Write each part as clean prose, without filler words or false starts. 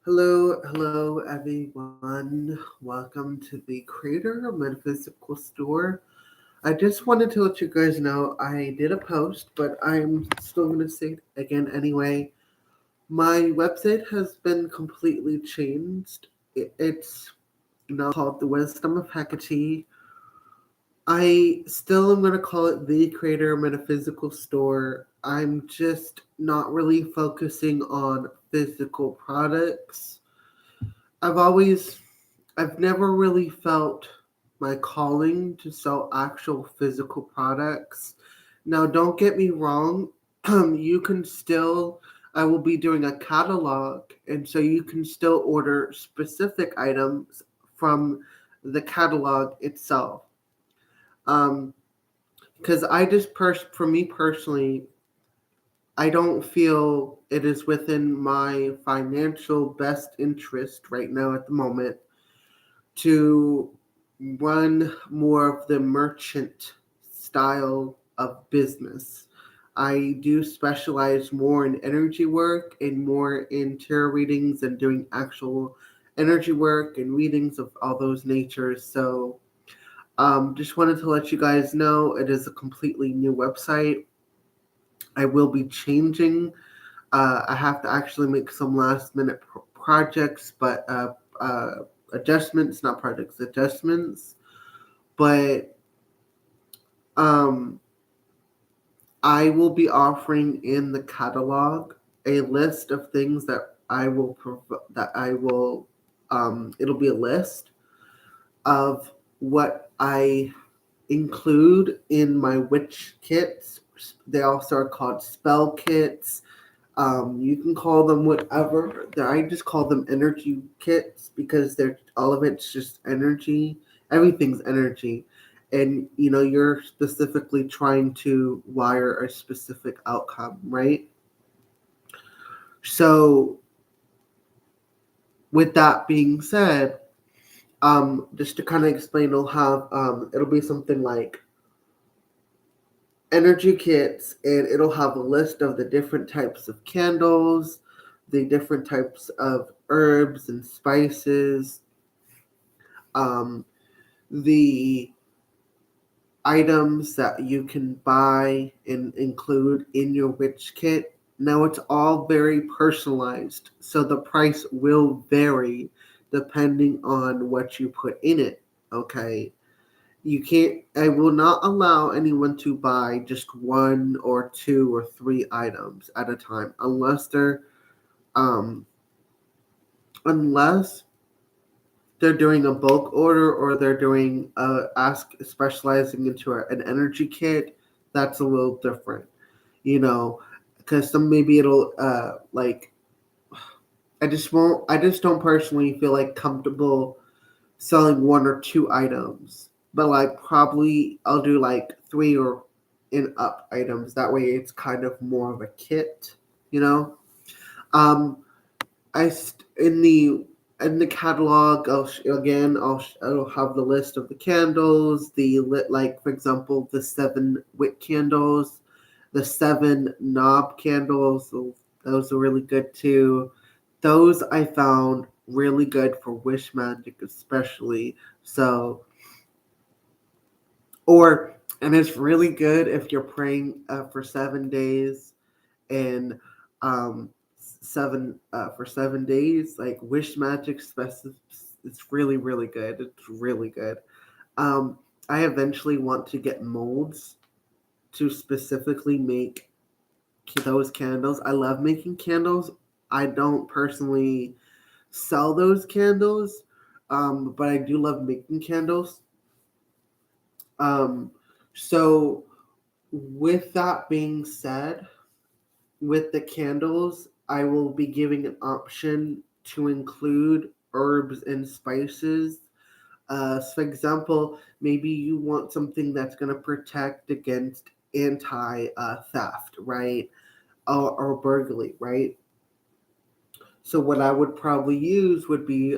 Hello, everyone. Welcome to the Creator Metaphysical Store. I just wanted to let you guys know I did a post, but I'm still going to say it again anyway. My website has been completely changed. It's now called The Wisdom of Hecate. I still am going to call it the Creator Metaphysical Store. I'm just not really focusing on physical products. I've always I've never really felt my calling to sell actual physical products. Now, don't get me wrong, you can still, I will be doing a catalog, and so you can still order specific items from the catalog itself. Um, because for me personally, I don't feel it is within my financial best interest right now at the moment to run more of the merchant style of business. I do specialize more in energy work and more in tarot readings and doing actual energy work and readings of all those natures. So, just wanted to let you guys know it is a completely new website. I will be changing. I have to actually make some last minute projects, but adjustments, not projects, adjustments. But um, I will be offering in the catalog a list of things that I will. It'll be a list of what I include in my witch kits. They also are called spell kits. You can call them whatever. I just call them energy kits because they're all of it's just energy. Everything's energy, and you're specifically trying to wire a specific outcome, right? So, with that being said, just to kind of explain, it'll be something like energy kits, and it'll have a list of the different types of candles, the different types of herbs and spices, um, the items that you can buy and include in your witch kit. Now it's all very personalized, so the price will vary depending on what you put in it. Okay. I will not allow anyone to buy just one or two or three items at a time um unless they're doing a bulk order or they're doing ask specializing into an energy kit. That's a little different, you know, because some maybe it'll like I just don't personally feel like comfortable selling one or two items, but like probably I'll do like three or in up items. That way it's kind of more of a kit, you know. Um, in the catalog, I'll have the list of the candles, the lit like for example the seven wick candles, the seven knob candles. Those are really good too. Those I found really good for wish magic, especially. So, and it's really good if you're praying for 7 days and um, seven for 7 days. Like wish magic it's really good. It's really good. Um, I eventually want to get molds to specifically make those candles. I love making candles. I don't personally sell those candles, but I do love making candles. Um, so, with that being said, with the candles, I will be giving an option to include herbs and spices. For example, maybe you want something that's going to protect against anti theft, right? Or burglary, right? So what I would probably use would be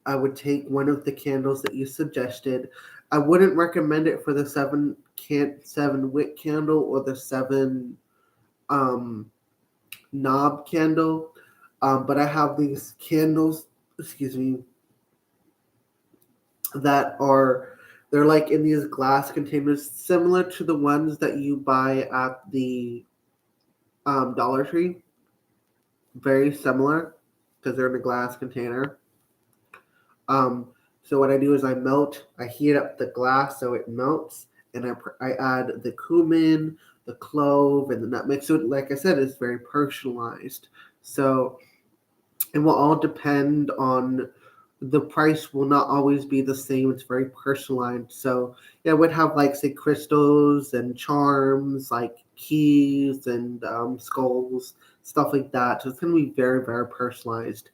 I would take one of the candles that you suggested. I wouldn't recommend it for the seven wick candle or the seven um, knob candle. But I have these candles, excuse me, that are they're like in these glass containers, similar to the ones that you buy at the Dollar Tree. Very similar because they're in a glass container. Um, so what I do is I heat up the glass so it melts, and I add the cumin, the clove, and the nutmeg. So like I said, it's very personalized. So it will all depend on the price will not always be the same. It's very personalized. So yeah, it would have like say crystals and charms, like keys and skulls, stuff like that. So it's gonna be very, very personalized.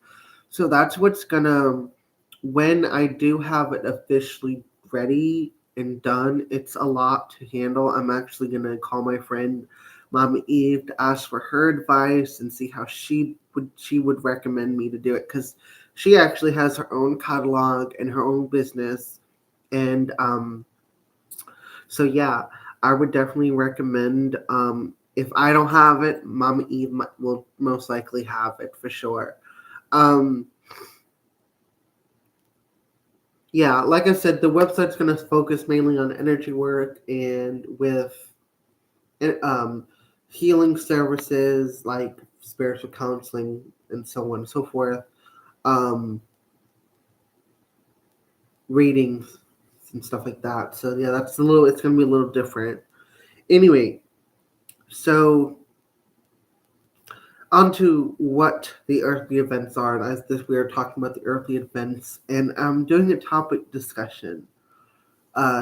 So that's what's gonna when I do have it officially ready and done, it's a lot to handle. I'm actually gonna call my friend Mama Eve to ask for her advice and see how she would recommend me to do it because she actually has her own catalog and her own business. And so yeah, I would definitely recommend if I don't have it, Mama Eve will most likely have it for sure. Um, yeah, like I said, the website's going to focus mainly on energy work and with um, healing services like spiritual counseling and so on and so forth, um, readings and stuff like that. So yeah, it's going to be a little different. Anyway, so onto what the earthly events are. And as this, we are talking about the earthly events, and I'm doing a topic discussion.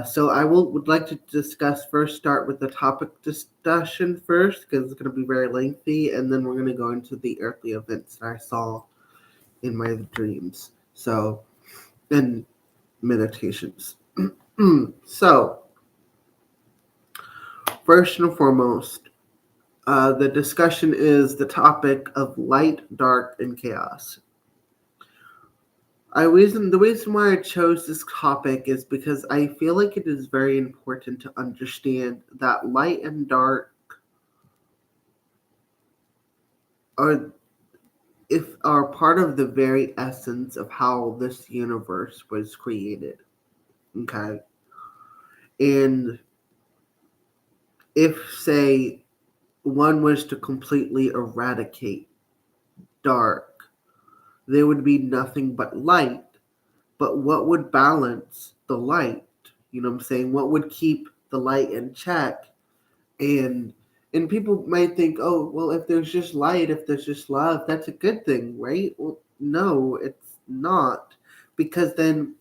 So I would like to start with the topic discussion first because it's going to be very lengthy, and then we're going to go into the earthly events that I saw in my dreams. So and meditations. So first and foremost, the discussion is the topic of light, dark, and chaos. The reason why I chose this topic is because I feel like it is very important to understand that light and dark are are part of the very essence of how this universe was created. Okay. And if say one was to completely eradicate dark, there would be nothing but light. But what would balance the light? You know what I'm saying? What would keep the light in check? And people might think, oh, well, if there's just light, if there's just love, that's a good thing, right? Well, no, it's not. Because then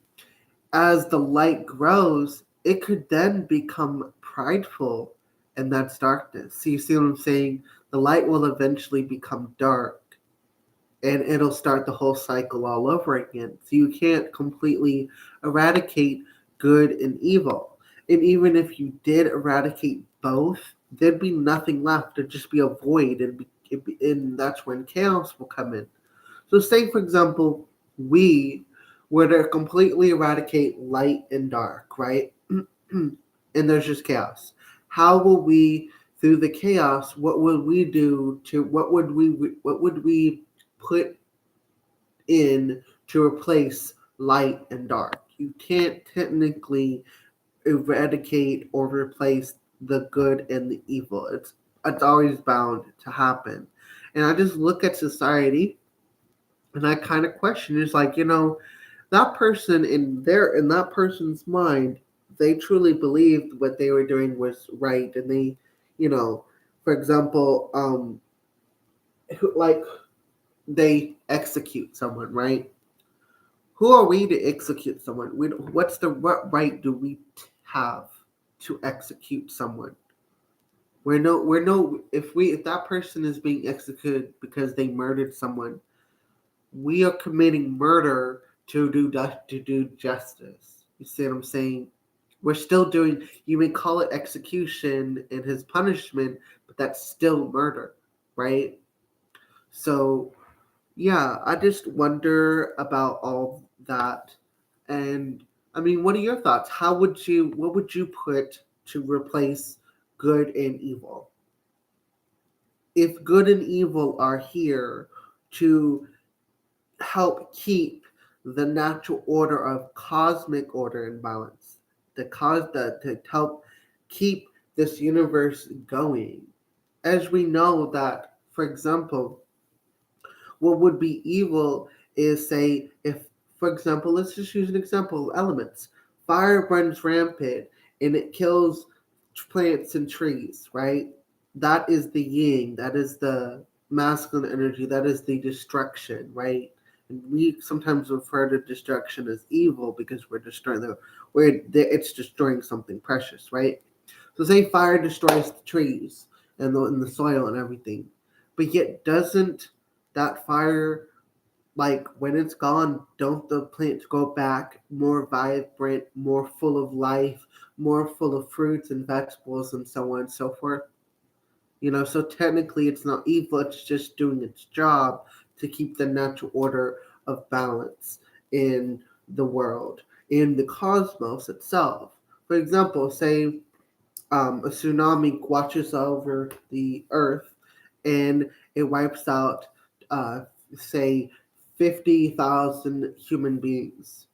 as the light grows, it could then become prideful, and that's darkness. So you see what I'm saying? The light will eventually become dark, and it'll start the whole cycle all over again. So you can't completely eradicate good and evil. And even if you did eradicate both, there'd be nothing left. It'd just be a void, and that's when chaos will come in. So, say for example, we were to completely eradicate light and dark, right? And there's just chaos. How will we, through the chaos, what would we do to what would we put in to replace light and dark? You can't technically eradicate or replace the good and the evil. It's always bound to happen. And I just look at society and I kind of question. It's like, that person in that person's mind, they truly believed what they were doing was right, and they, you know, for example, like they execute someone, right? Who are we to execute someone? What right do we have to execute someone? If that person is being executed because they murdered someone, we are committing murder to do justice. You see what I'm saying? We're still doing. You may call it execution and his punishment, but that's still murder, right? So yeah, I just wonder about all that. And I mean, what are your thoughts? What would you put to replace good and evil? If good and evil are here to help keep the natural order of cosmic order in balance, to help keep this universe going. As we know that, for example, what would be evil is, say, if, for example, let's just use an example, elements. Fire runs rampant and it kills plants and trees, right? That is the yin, that is the masculine energy, that is the destruction, right? And we sometimes refer to destruction as evil because we're destroying it's destroying something precious, right? So say fire destroys the trees and the soil and everything, but yet doesn't that fire, like when it's gone, don't the plants go back more vibrant, more full of life, more full of fruits and vegetables and so on and so forth? So technically it's not evil, it's just doing its job to keep the natural order of balance in the world, in the cosmos itself. For example, say a tsunami washes over the earth and it wipes out, uh, say, 50,000 human beings.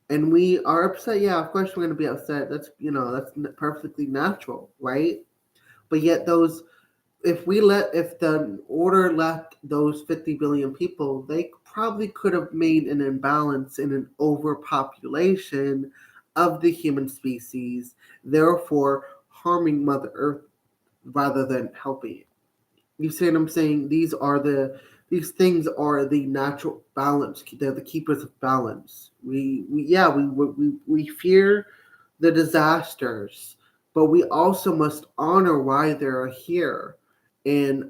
And we are upset. Yeah, of course we're going to be upset. That's perfectly natural, right? But yet if the order left those 50 billion people, they probably could have made an imbalance in an overpopulation of the human species, therefore harming Mother Earth rather than helping it. You see what I'm saying? These things are the natural balance. They're the keepers of balance. We fear the disasters, but we also must honor why they're here, and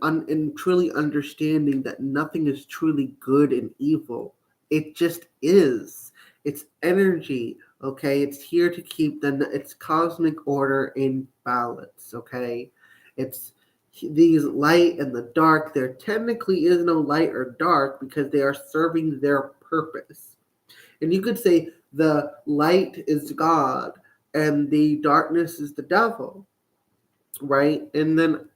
truly understanding that nothing is truly good and evil. It just is. It's energy. Okay, it's here to keep its cosmic order in balance. Okay, it's these light and the dark. There technically is no light or dark because they are serving their purpose. And you could say the light is God and the darkness is the devil, right? And then,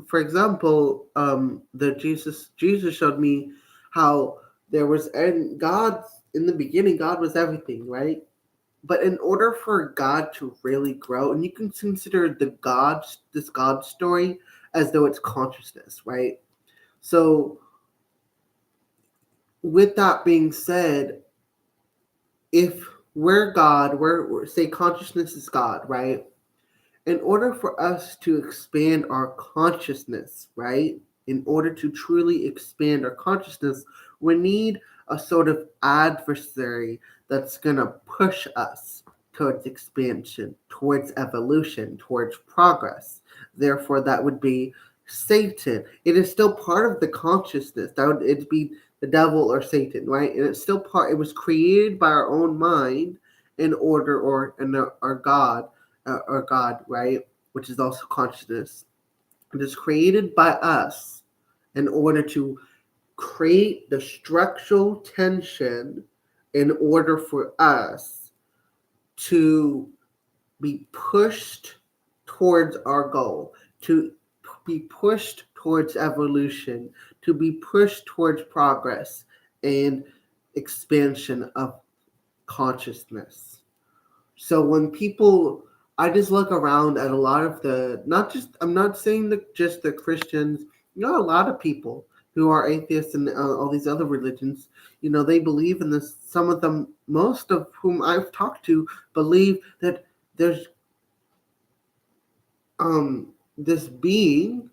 for example, the Jesus showed me how there was, and God in the beginning, God was everything, right? But in order for God to really grow, and you can consider this God story as though it's consciousness, right? So, with that being said, if we're God, say consciousness is God, right? In order for us to expand our consciousness, right? In order to truly expand our consciousness, we need a sort of adversary that's going to push us towards expansion, towards evolution, towards progress. Therefore, that would be Satan. It is still part of the consciousness. It'd be the devil or Satan, right? And it's still part. It was created by our own mind in order, or God, right? Which is also consciousness. It is created by us in order to create the structural tension in order for us to be pushed towards our goal, to be pushed towards evolution, to be pushed towards progress and expansion of consciousness. So when people, I just look around at a lot of I'm not saying that just the Christians, a lot of people who are atheists and all these other religions, they believe in this. Some of them, most of whom I've talked to, believe that there's this being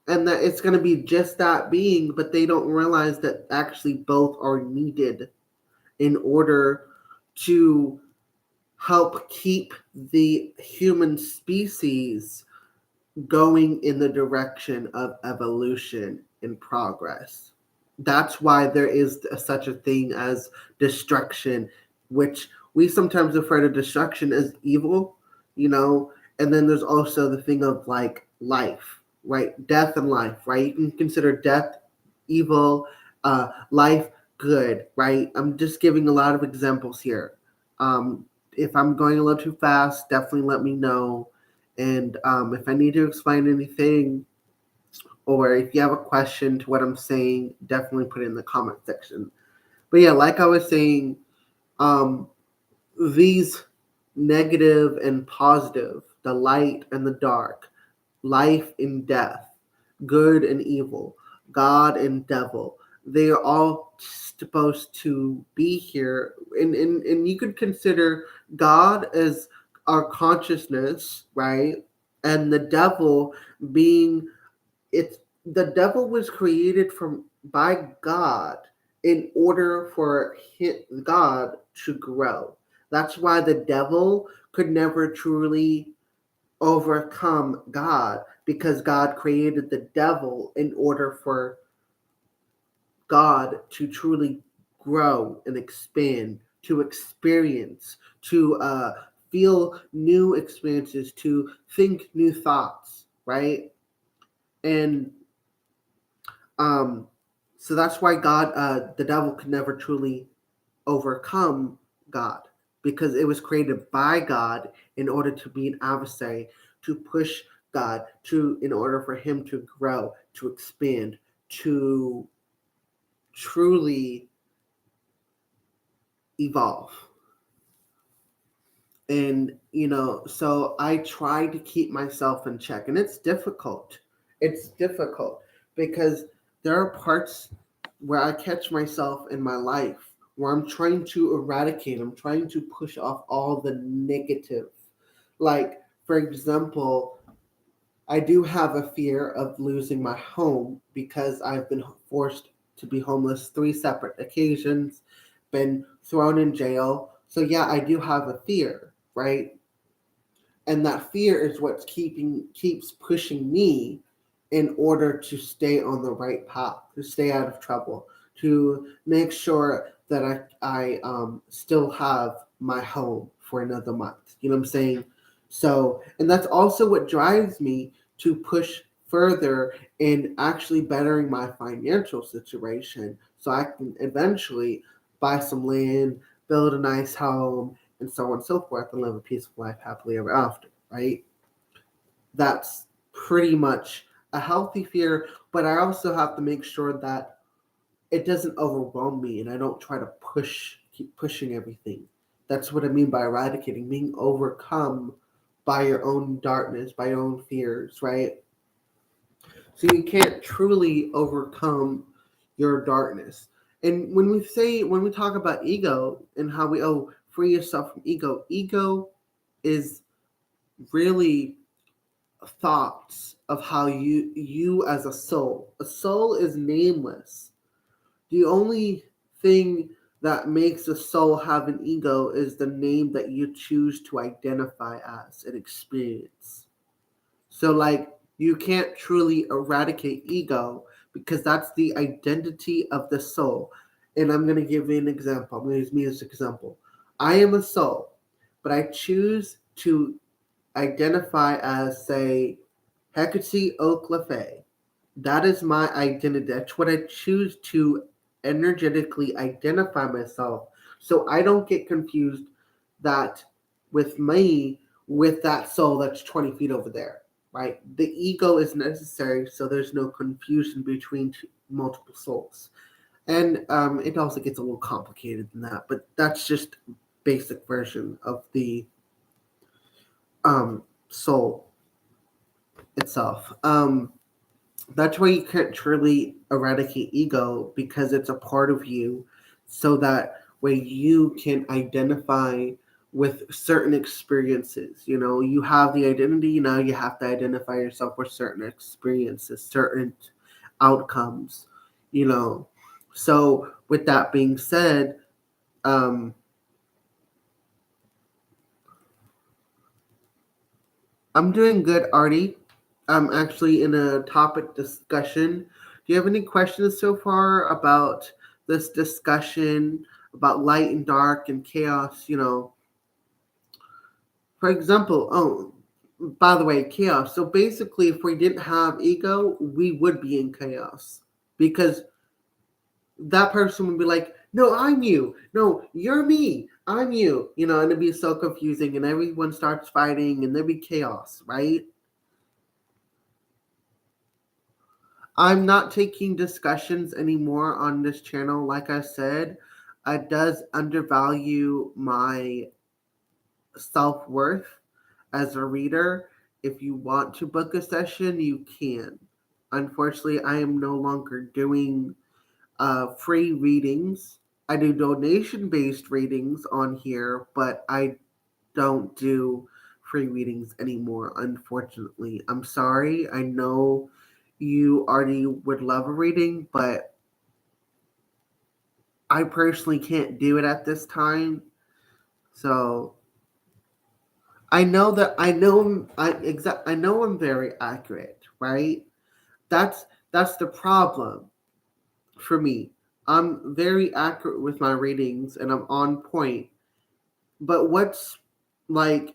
and that it's going to be just that being, but they don't realize that actually both are needed in order to help keep the human species going in the direction of evolution and progress. That's why there is such a thing as destruction, which we sometimes refer to destruction as evil, and then there's also the thing of like life, right? Death and life, right? You can consider death evil, life good, right? I'm just giving a lot of examples here. If I'm going a little too fast, definitely let me know. And if I need to explain anything, Or if you have a question to what I'm saying, definitely put it in the comment section. But yeah, like I was saying, um, these negative and positive, the light and the dark, life and death, good and evil, God and devil, they are all supposed to be here. And you could consider God as our consciousness, right? And the devil being it's the devil was created from by God in order for God to grow. That's why the devil could never truly overcome God, because God created the devil in order for God to truly grow and expand, to experience, to feel new experiences, to think new thoughts, right? And Um, so that's why the devil could never truly overcome God, because it was created by God in order to be an adversary, to push God, in order for him to grow, to expand, to truly evolve. And so I try to keep myself in check, and it's difficult. It's difficult because there are parts where I catch myself in my life where I'm trying to eradicate, I'm trying to push off all the negative. Like, for example, I do have a fear of losing my home because I've been forced to be homeless 3 separate occasions, been thrown in jail. So yeah, I do have a fear, right? And that fear is what keeps pushing me in order to stay on the right path, to stay out of trouble, to make sure that I still have my home for another month. You know what I'm saying? So, and that's also what drives me to push further in actually bettering my financial situation so I can eventually buy some land, build a nice home, and so on and so forth, and live a peaceful life happily ever after, right? That's pretty much a healthy fear, but I also have to make sure that it doesn't overwhelm me and I don't try to keep pushing everything. That's what I mean by eradicating, being overcome by your own darkness, by your own fears, right? So you can't truly overcome your darkness. And when we talk about ego and how we free yourself from ego is really thoughts of how you as a soul. A soul is nameless. The only thing that makes a soul have an ego is the name that you choose to identify as an experience. So, like, you can't truly eradicate ego because that's the identity of the soul. And I'm going to give you an example. I'm going to use me as an example. I am a soul, but I choose to identify as, say, Hecate Oaklefe. That is my identity. That's what I choose to energetically identify myself. So I don't get confused that with me, with that soul that's 20 feet over there, right? The ego is necessary so there's no confusion between multiple souls. And it also gets a little complicated than that, but that's just basic version of the soul itself. That's why you can't truly eradicate ego, because it's a part of you, so that way you can identify with certain experiences. You have the identity, now you have to identify yourself with certain experiences, certain outcomes, you know. So with that being said, um, I'm doing good, Artie. I'm actually in a topic discussion. Do you have any questions so far about this discussion about light and dark and chaos? For example, by the way, chaos. So basically, if we didn't have ego, we would be in chaos, because that person would be like, no, I'm you. No, you're me. I'm you. And it'd be so confusing, and everyone starts fighting, and there'd be chaos, right? I'm not taking discussions anymore on this channel. Like I said, it does undervalue my self worth as a reader. If you want to book a session, you can. Unfortunately, I am no longer doing free readings. I do donation based readings on here, but I don't do free readings anymore, unfortunately. I'm sorry. I know you already would love a reading, but I personally can't do it at this time. So I know I'm very accurate, right? That's that's the problem for me. I'm very accurate with my readings and I'm on point. But what's like,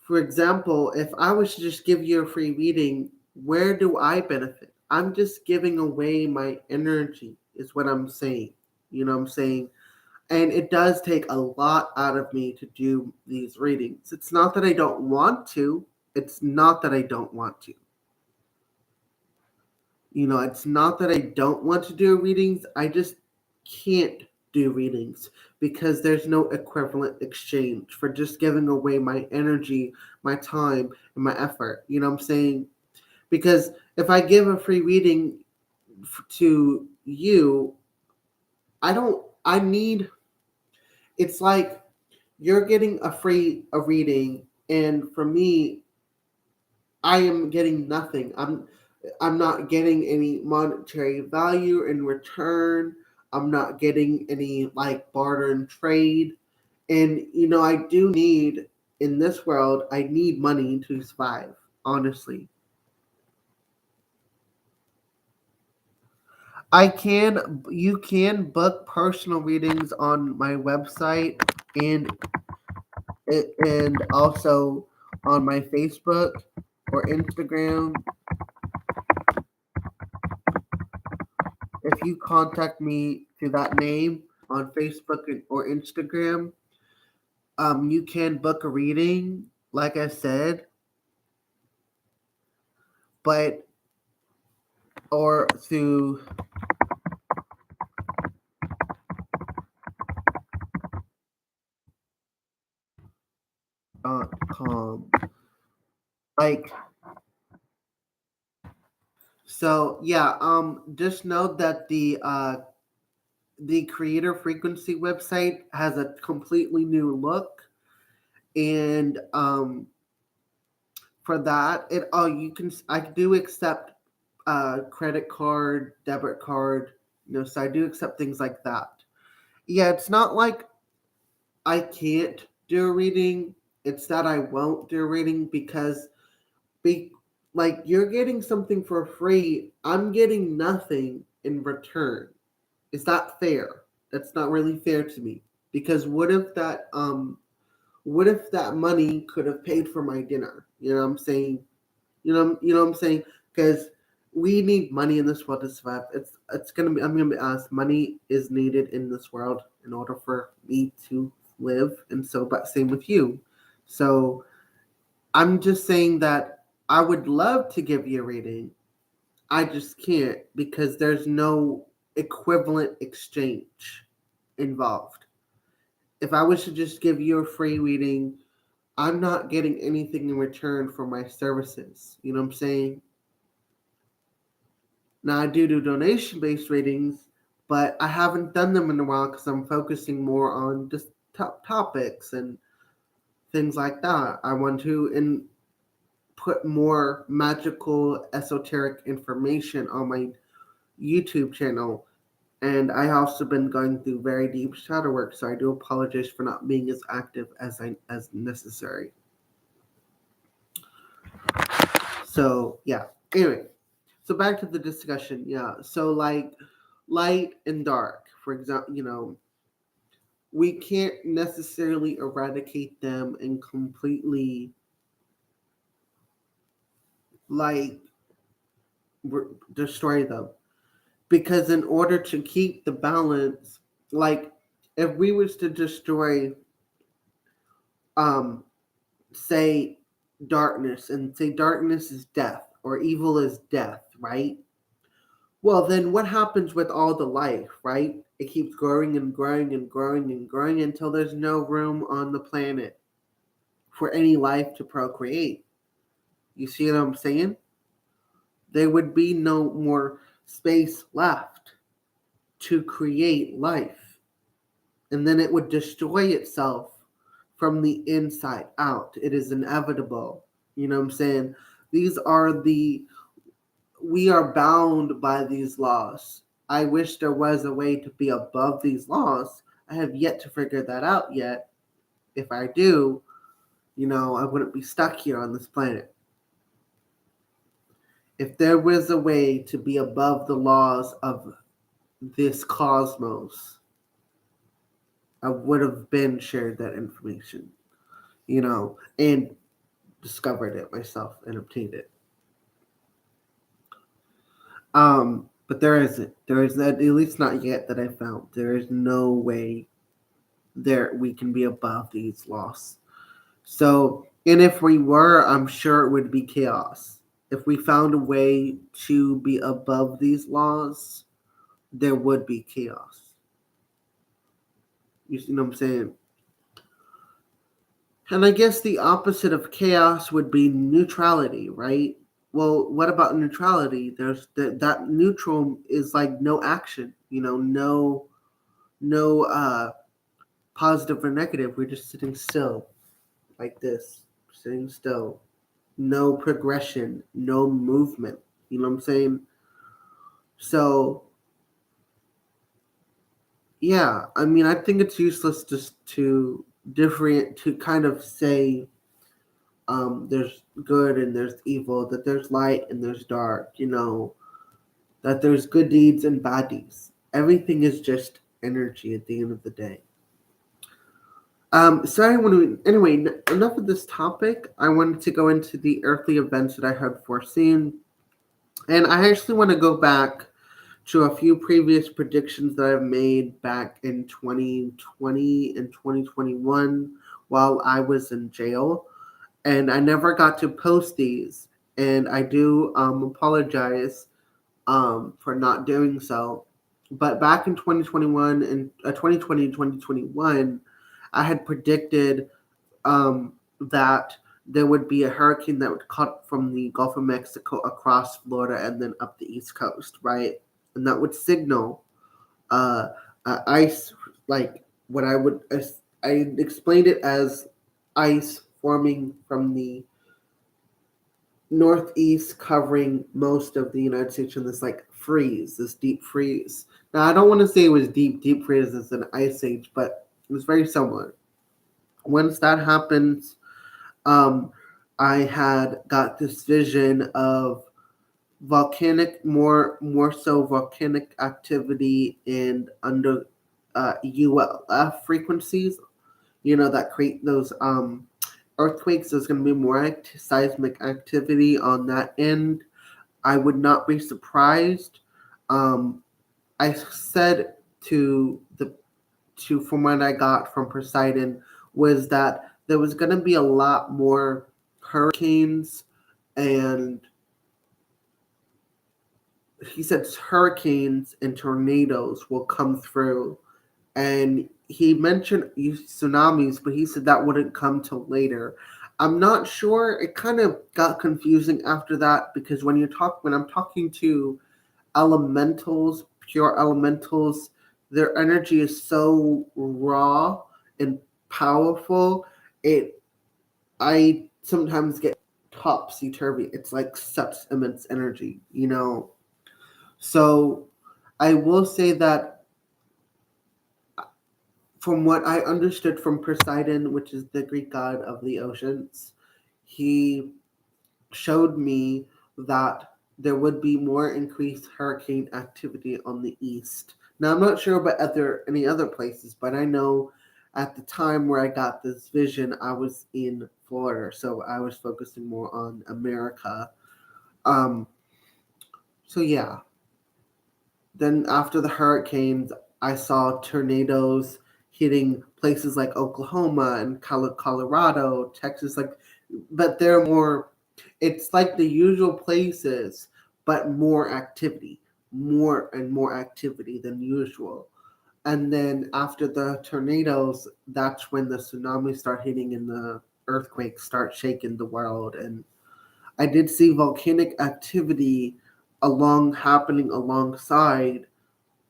for example, if I was to just give you a free reading, where do I benefit? I'm just giving away my energy, is what I'm saying. You know what I'm saying? And it does take a lot out of me to do these readings. It's not that I don't want to. It's not that I don't want to. It's not that I don't want to do readings. I just can't do readings because there's no equivalent exchange for just giving away my energy, my time, and my effort. You know what I'm saying? Because if I give a free reading to you, I need, it's like you're getting a reading, and for me, I am getting nothing. I'm not getting any monetary value in return. I'm not getting any like barter and trade. And I do need, in this world, I need money to survive, honestly. You can book personal readings on my website and and also on my Facebook or Instagram. If you contact me through that name on Facebook or Instagram, you can book a reading, like I said, but or through .com. Like, so yeah, just note that the Creator Frequency website has a completely new look, and for that, I do accept credit card, debit card, so I do accept things like that. Yeah, it's not like I can't do a reading. It's that I won't do a reading because be like you're getting something for free. I'm getting nothing in return. Is that fair? That's not really fair to me. Because what if that money could have paid for my dinner? You know what I'm saying? You know what I'm saying? Because we need money in this world to survive. It's gonna be I'm gonna be honest. Money is needed in this world in order for me to live, and so but same with you. So I'm just saying that I would love to give you a reading. I just can't because there's no equivalent exchange involved. If I was to just give you a free reading, I'm not getting anything in return for my services. You know what I'm saying? Now I do donation based readings, but I haven't done them in a while because I'm focusing more on just topics and things like that. I want to put more magical, esoteric information on my YouTube channel. And I also been going through very deep shadow work, so I do apologize for not being as active as necessary. So yeah. Anyway, so back to the discussion. Yeah. So like light and dark, for example, we can't necessarily eradicate them and completely like destroy them because in order to keep the balance, like if we was to destroy um say darkness and say darkness is death or evil is death, right? Well, then what happens with all the life, right? It keeps growing and growing and growing and growing until there's no room on the planet for any life to procreate. You see what I'm saying? There would be no more space left to create life. And then it would destroy itself from the inside out. It is inevitable. You know what I'm saying? These are the, we are bound by these laws. I wish there was a way to be above these laws. I have yet to figure that out yet. If I do, I wouldn't be stuck here on this planet. If there was a way to be above the laws of this cosmos, I would have been shared that information, and discovered it myself and obtained it. But there isn't. There is at least not yet that I found. There is no way there we can be above these laws. So, and if we were, I'm sure it would be chaos. If we found a way to be above these laws, there would be chaos. You see what I'm saying? And I guess the opposite of chaos would be neutrality, right? Well, what about neutrality? There's that neutral is like no action, no positive or negative. We're just sitting still like this, sitting still. No progression, no movement. You know what I'm saying? So, yeah, I mean, I think it's useless just to different to kind of say there's good and there's evil, that there's light and there's dark, that there's good deeds and bad deeds. Everything is just energy at the end of the day. Anyway, enough of this topic. I wanted to go into the earthly events that I had foreseen. And I actually want to go back to a few previous predictions that I've made back in 2020 and 2021 while I was in jail. And I never got to post these. And I do apologize for not doing so. But back in 2021 and 2020 and 2021, I had predicted that there would be a hurricane that would cut from the Gulf of Mexico across Florida and then up the East Coast, right? And that would signal uh, ice, like what I explained it as ice forming from the northeast covering most of the United States in this like freeze, this deep freeze. Now I don't want to say it was deep freeze as an ice age, but it was very similar. Once that happens, um, I had got this vision of volcanic, more so volcanic activity and under ULF frequencies, that create those earthquakes. There's going to be more seismic activity on that end. I would not be surprised. I said from what I got from Poseidon was that there was going to be a lot more hurricanes, and he said hurricanes and tornadoes will come through. And he mentioned tsunamis, but he said that wouldn't come till later. I'm not sure. It kind of got confusing after that because when I'm talking to elementals, pure elementals, their energy is so raw and powerful. I sometimes get topsy turvy. It's like such immense energy, So I will say that from what I understood from Poseidon, which is the Greek god of the oceans, he showed me that there would be more increased hurricane activity on the east. Now, I'm not sure about any other places, but I know at the time where I got this vision, I was in Florida, so I was focusing more on America. Um, so yeah. Then after the hurricanes, I saw tornadoes hitting places like Oklahoma and Colorado, Texas, but they're more, it's like the usual places, but more activity, more and more activity than usual. And then after the tornadoes, that's when the tsunamis start hitting and the earthquakes start shaking the world. And I did see volcanic activity along happening alongside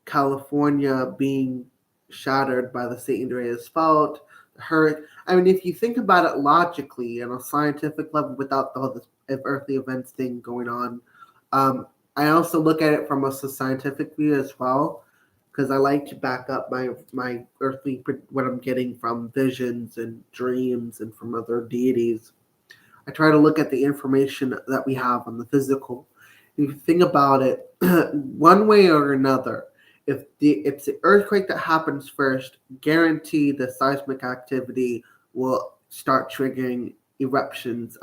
California being shattered by the St. Andreas fault. Hurricane. I mean, if you think about it logically on a scientific level, without all this earthly events thing going on, um, I also look at it from a scientific view as well, because I like to back up my earthly what I'm getting from visions and dreams and from other deities. I try to look at the information that we have on the physical. If you think about it, one way or another, if it's the earthquake that happens first, guarantee the seismic activity will start triggering eruptions,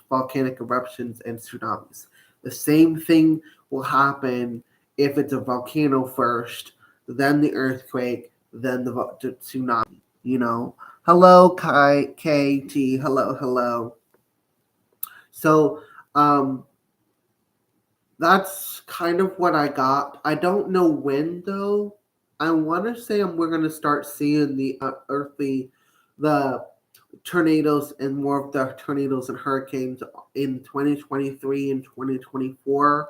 volcanic eruptions and tsunamis. The same thing will happen if it's a volcano first, then the earthquake, then the tsunami. Hello, KT. Hello, hello. So um, that's kind of what I got. I don't know when though. I want to say we're going to start seeing the tornadoes and more of the tornadoes and hurricanes in 2023 and 2024.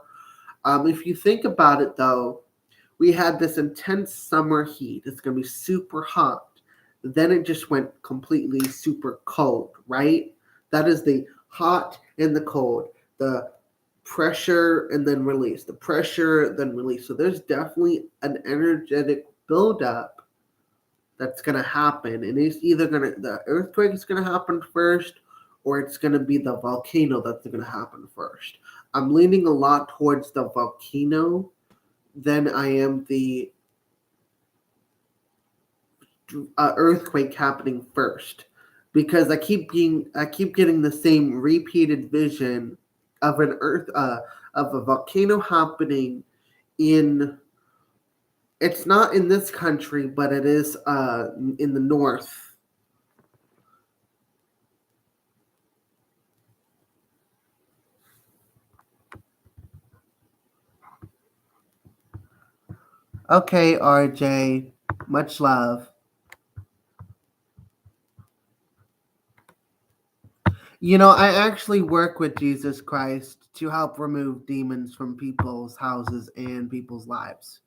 If you think about it though, we had this intense summer heat. It's going to be super hot. Then it just went completely super cold, right? That is the hot and the cold. The pressure and then release. The pressure, then release. So there's definitely an energetic buildup that's going to happen. And it's either the earthquake is going to happen first or it's going to be the volcano that's going to happen first. I'm leaning a lot towards the volcano than I am the earthquake happening first, because I keep getting the same repeated vision of of a volcano happening in it's not in this country, but it is in the north. Okay, RJ, much love. I actually work with Jesus Christ to help remove demons from people's houses and people's lives.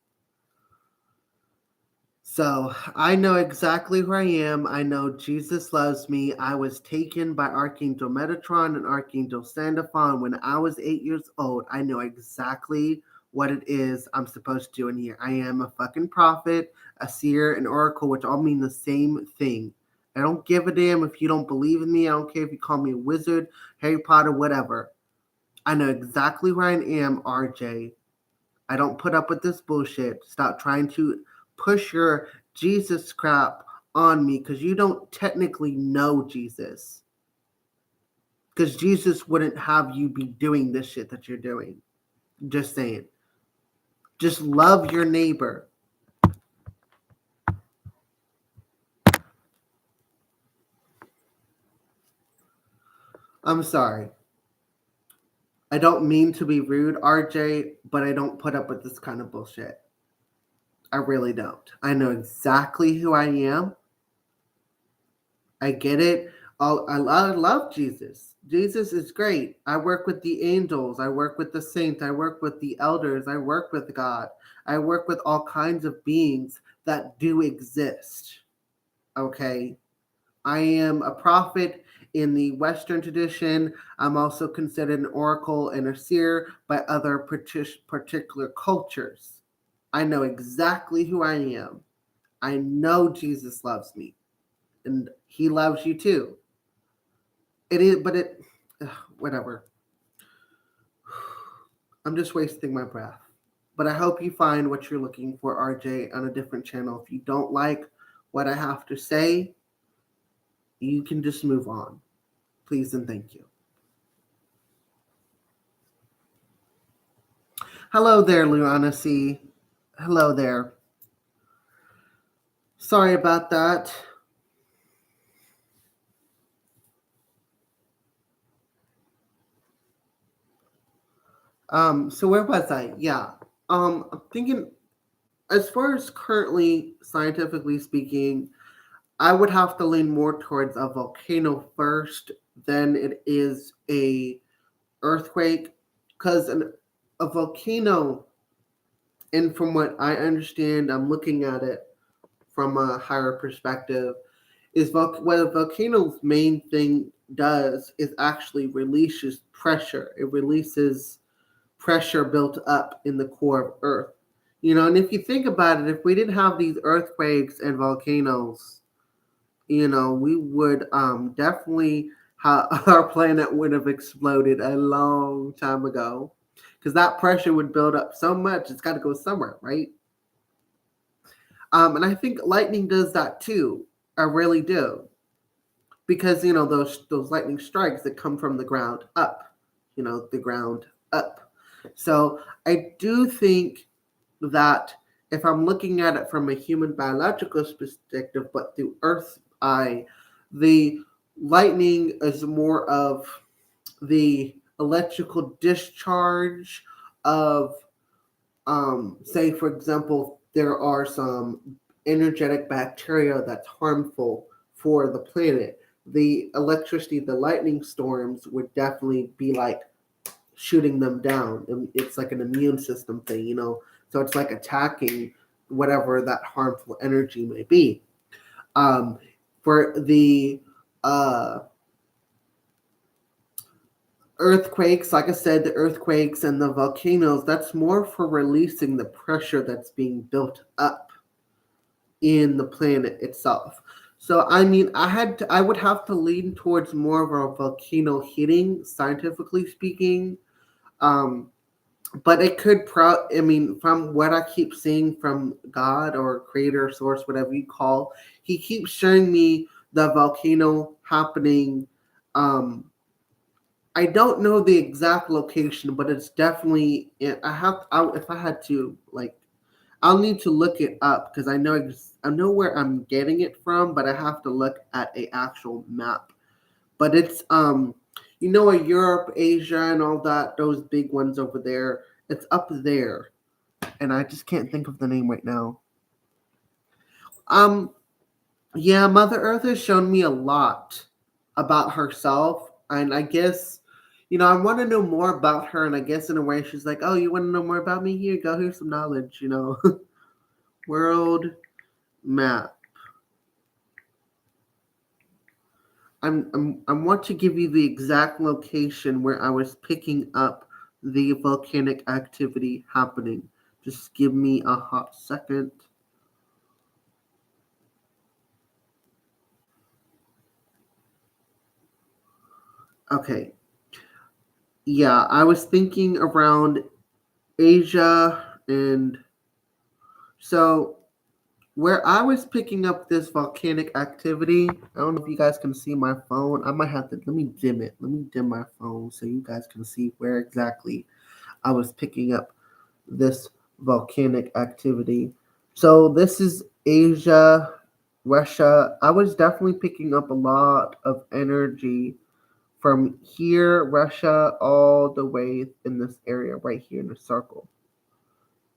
So I know exactly who I am. I know Jesus loves me. I was taken by Archangel Metatron and Archangel Sandophon when I was 8 years old. I know exactly what it is I'm supposed to do in here. I am a fucking prophet, a seer, an oracle, which all mean the same thing. I don't give a damn if you don't believe in me. I don't care if you call me a wizard, Harry Potter, whatever. I know exactly where I am, RJ. I don't put up with this bullshit. Stop trying to push your Jesus crap on me because you don't technically know Jesus. Because Jesus wouldn't have you be doing this shit that you're doing. Just saying. Just love your neighbor. I'm sorry. I don't mean to be rude, RJ, but I don't put up with this kind of bullshit. I really don't. I know exactly who I am. I get it. I love Jesus. Jesus is great. I work with the angels. I work with the saints. I work with the elders. I work with God. I work with all kinds of beings that do exist. Okay. I am a prophet in the Western tradition. I'm also considered an oracle and a seer by other particular cultures. I know exactly who I am. I know Jesus loves me, and he loves you too. It is, but whatever. I'm just wasting my breath. But I hope you find what you're looking for, RJ, on a different channel. If you don't like what I have to say, you can just move on. Please and thank you. Hello there, Luana C. Hello there. Sorry about that. So where was I? Yeah. I'm thinking, as far as currently scientifically speaking, I would have to lean more towards a volcano first than it is a earthquake, because a volcano, and from what I understand, I'm looking at it from a higher perspective, is what a volcano's main thing does is actually releases pressure. It releases pressure built up in the core of Earth. And if you think about it, if we didn't have these earthquakes and volcanoes, we would definitely our planet would have exploded a long time ago, because that pressure would build up so much. It's got to go somewhere, right? And I think lightning does that too. I really do, because those lightning strikes that come from the ground up, the ground up. So I do think that if I'm looking at it from a human biological perspective, but through Earth's eye, the lightning is more of the electrical discharge of, say, for example, there are some energetic bacteria that's harmful for the planet. The electricity, the lightning storms would definitely be like shooting them down. And it's like an immune system thing. So it's like attacking whatever that harmful energy may be. Um, for the uh, earthquakes, like I said, the earthquakes and the volcanoes, that's more for releasing the pressure that's being built up in the planet itself. So I mean, I would have to lean towards more of a volcano hitting, scientifically speaking. Um, but it could I mean, from what I keep seeing from God or creator source, whatever you call, he keeps showing me the volcano happening. I don't know the exact location, but it's definitely, if I had to, like, I'll need to look it up, because I know where I'm getting it from, but I have to look at a actual map. But it's Europe, Asia, and all that, those big ones over there. It's up there, and I just can't think of the name right now. Um, yeah, Mother Earth has shown me a lot about herself, and I guess, I want to know more about her, and I guess in a way she's like, "Oh, you want to know more about me? Here, go. Here's some knowledge." World map. I want to give you the exact location where I was picking up the volcanic activity happening. Just give me a hot second. Okay. Yeah, I was thinking around Asia, and so where I was picking up this volcanic activity, I don't know if you guys can see my phone. I might have to let me dim it. Let me dim my phone so you guys can see where exactly I was picking up this volcanic activity. So this is Asia, Russia. I was definitely picking up a lot of energy from here, Russia, all the way in this area right here in the circle.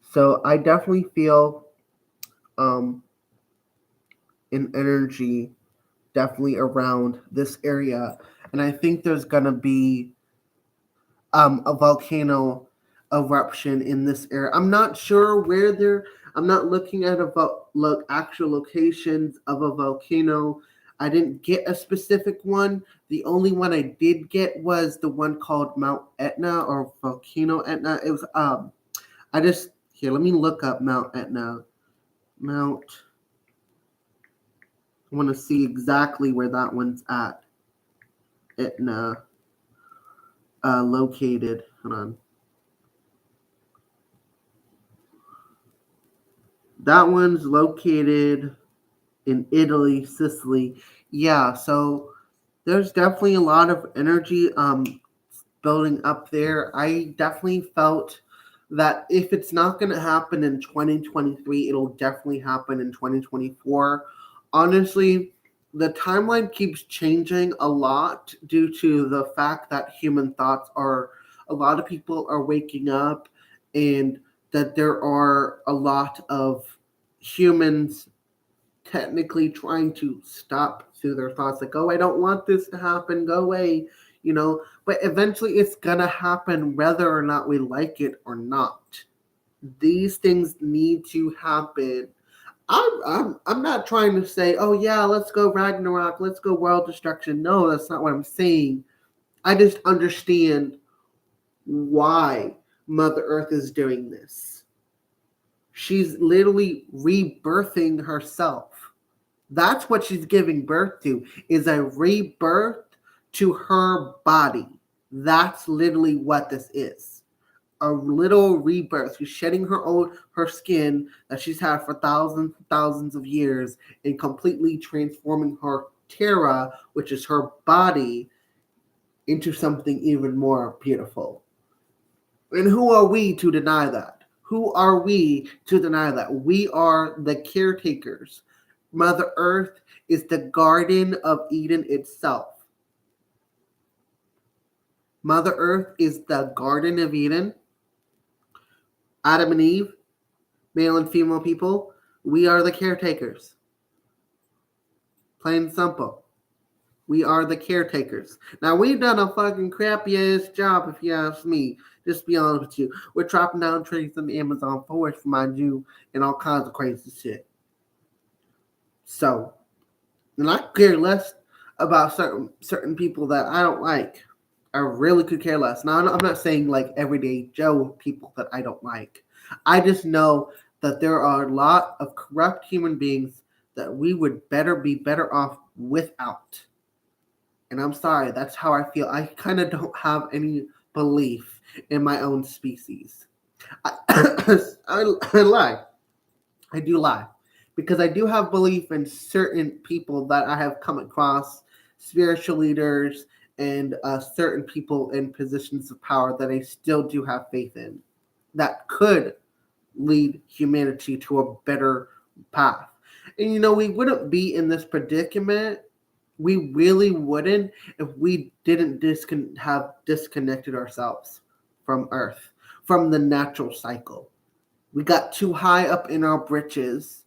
So I definitely feel um, an energy definitely around this area, and I think there's gonna be a volcano eruption in this area. I'm not sure where they're. I'm not looking at actual locations of a volcano. I didn't get a specific one. The only one I did get was the one called Mount Etna, or Volcano Etna. It was I just here. Let me look up Mount Etna. Mount. I want to see exactly where that one's at. Etna, located. Hold on. That one's located in Italy, Sicily. Yeah, so there's definitely a lot of energy building up there. I definitely felt that if it's not going to happen in 2023, it'll definitely happen in 2024. Honestly, the timeline keeps changing a lot due to the fact that human thoughts are, a lot of people are waking up, and that there are a lot of humans technically trying to stop through their thoughts, like, oh, I don't want this to happen, go away, but eventually it's gonna happen whether or not we like it or not. These things need to happen. I'm not trying to say, oh yeah, let's go Ragnarok, let's go world destruction. No, that's not what I'm saying. I just understand why Mother Earth is doing this. She's literally rebirthing herself. That's what she's giving birth to, is a rebirth to her body. That's literally what this is. A little rebirth. She's shedding her skin that she's had for thousands and thousands of years and completely transforming her Terra, which is her body, into something even more beautiful. And who are we to deny that? Who are we to deny that? We are the caretakers. Mother Earth is the Garden of Eden itself. Mother Earth is the Garden of Eden. Adam and Eve, male and female people, we are the caretakers. Plain and simple. We are the caretakers. Now, we've done a fucking crappy-ass job, if you ask me. Just to be honest with you. We're chopping down trees in the Amazon forest, mind you, and all kinds of crazy shit. So, and I care less about certain people that I don't like. I really could care less. Now, I'm not saying like everyday Joe people that I don't like. I just know that there are a lot of corrupt human beings that we would be better off without. And I'm sorry, that's how I feel. I kind of don't have any belief in my own species. I lie. I do lie. Because I do have belief in certain people that I have come across, spiritual leaders, and certain people in positions of power that I still do have faith in, that could lead humanity to a better path. And we wouldn't be in this predicament. We really wouldn't if we didn't have disconnected ourselves from Earth, from the natural cycle. We got too high up in our britches.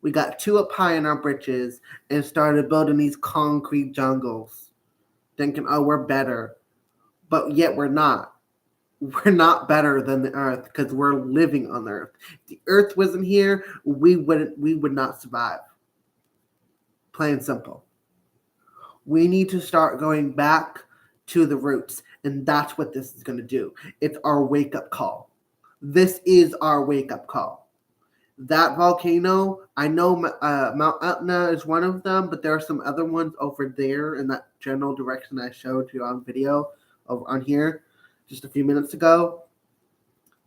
We got too up high in our britches and started building these concrete jungles, thinking, oh, we're better. But yet we're not. We're not better than the Earth because we're living on the Earth. If the Earth wasn't here, we would not survive. Plain and simple. We need to start going back to the roots, and that's what this is going to do. It's our wake-up call. This is our wake-up call. That volcano, I know Mount Etna is one of them, but there are some other ones over there in that general direction I showed you on video over on here just a few minutes ago.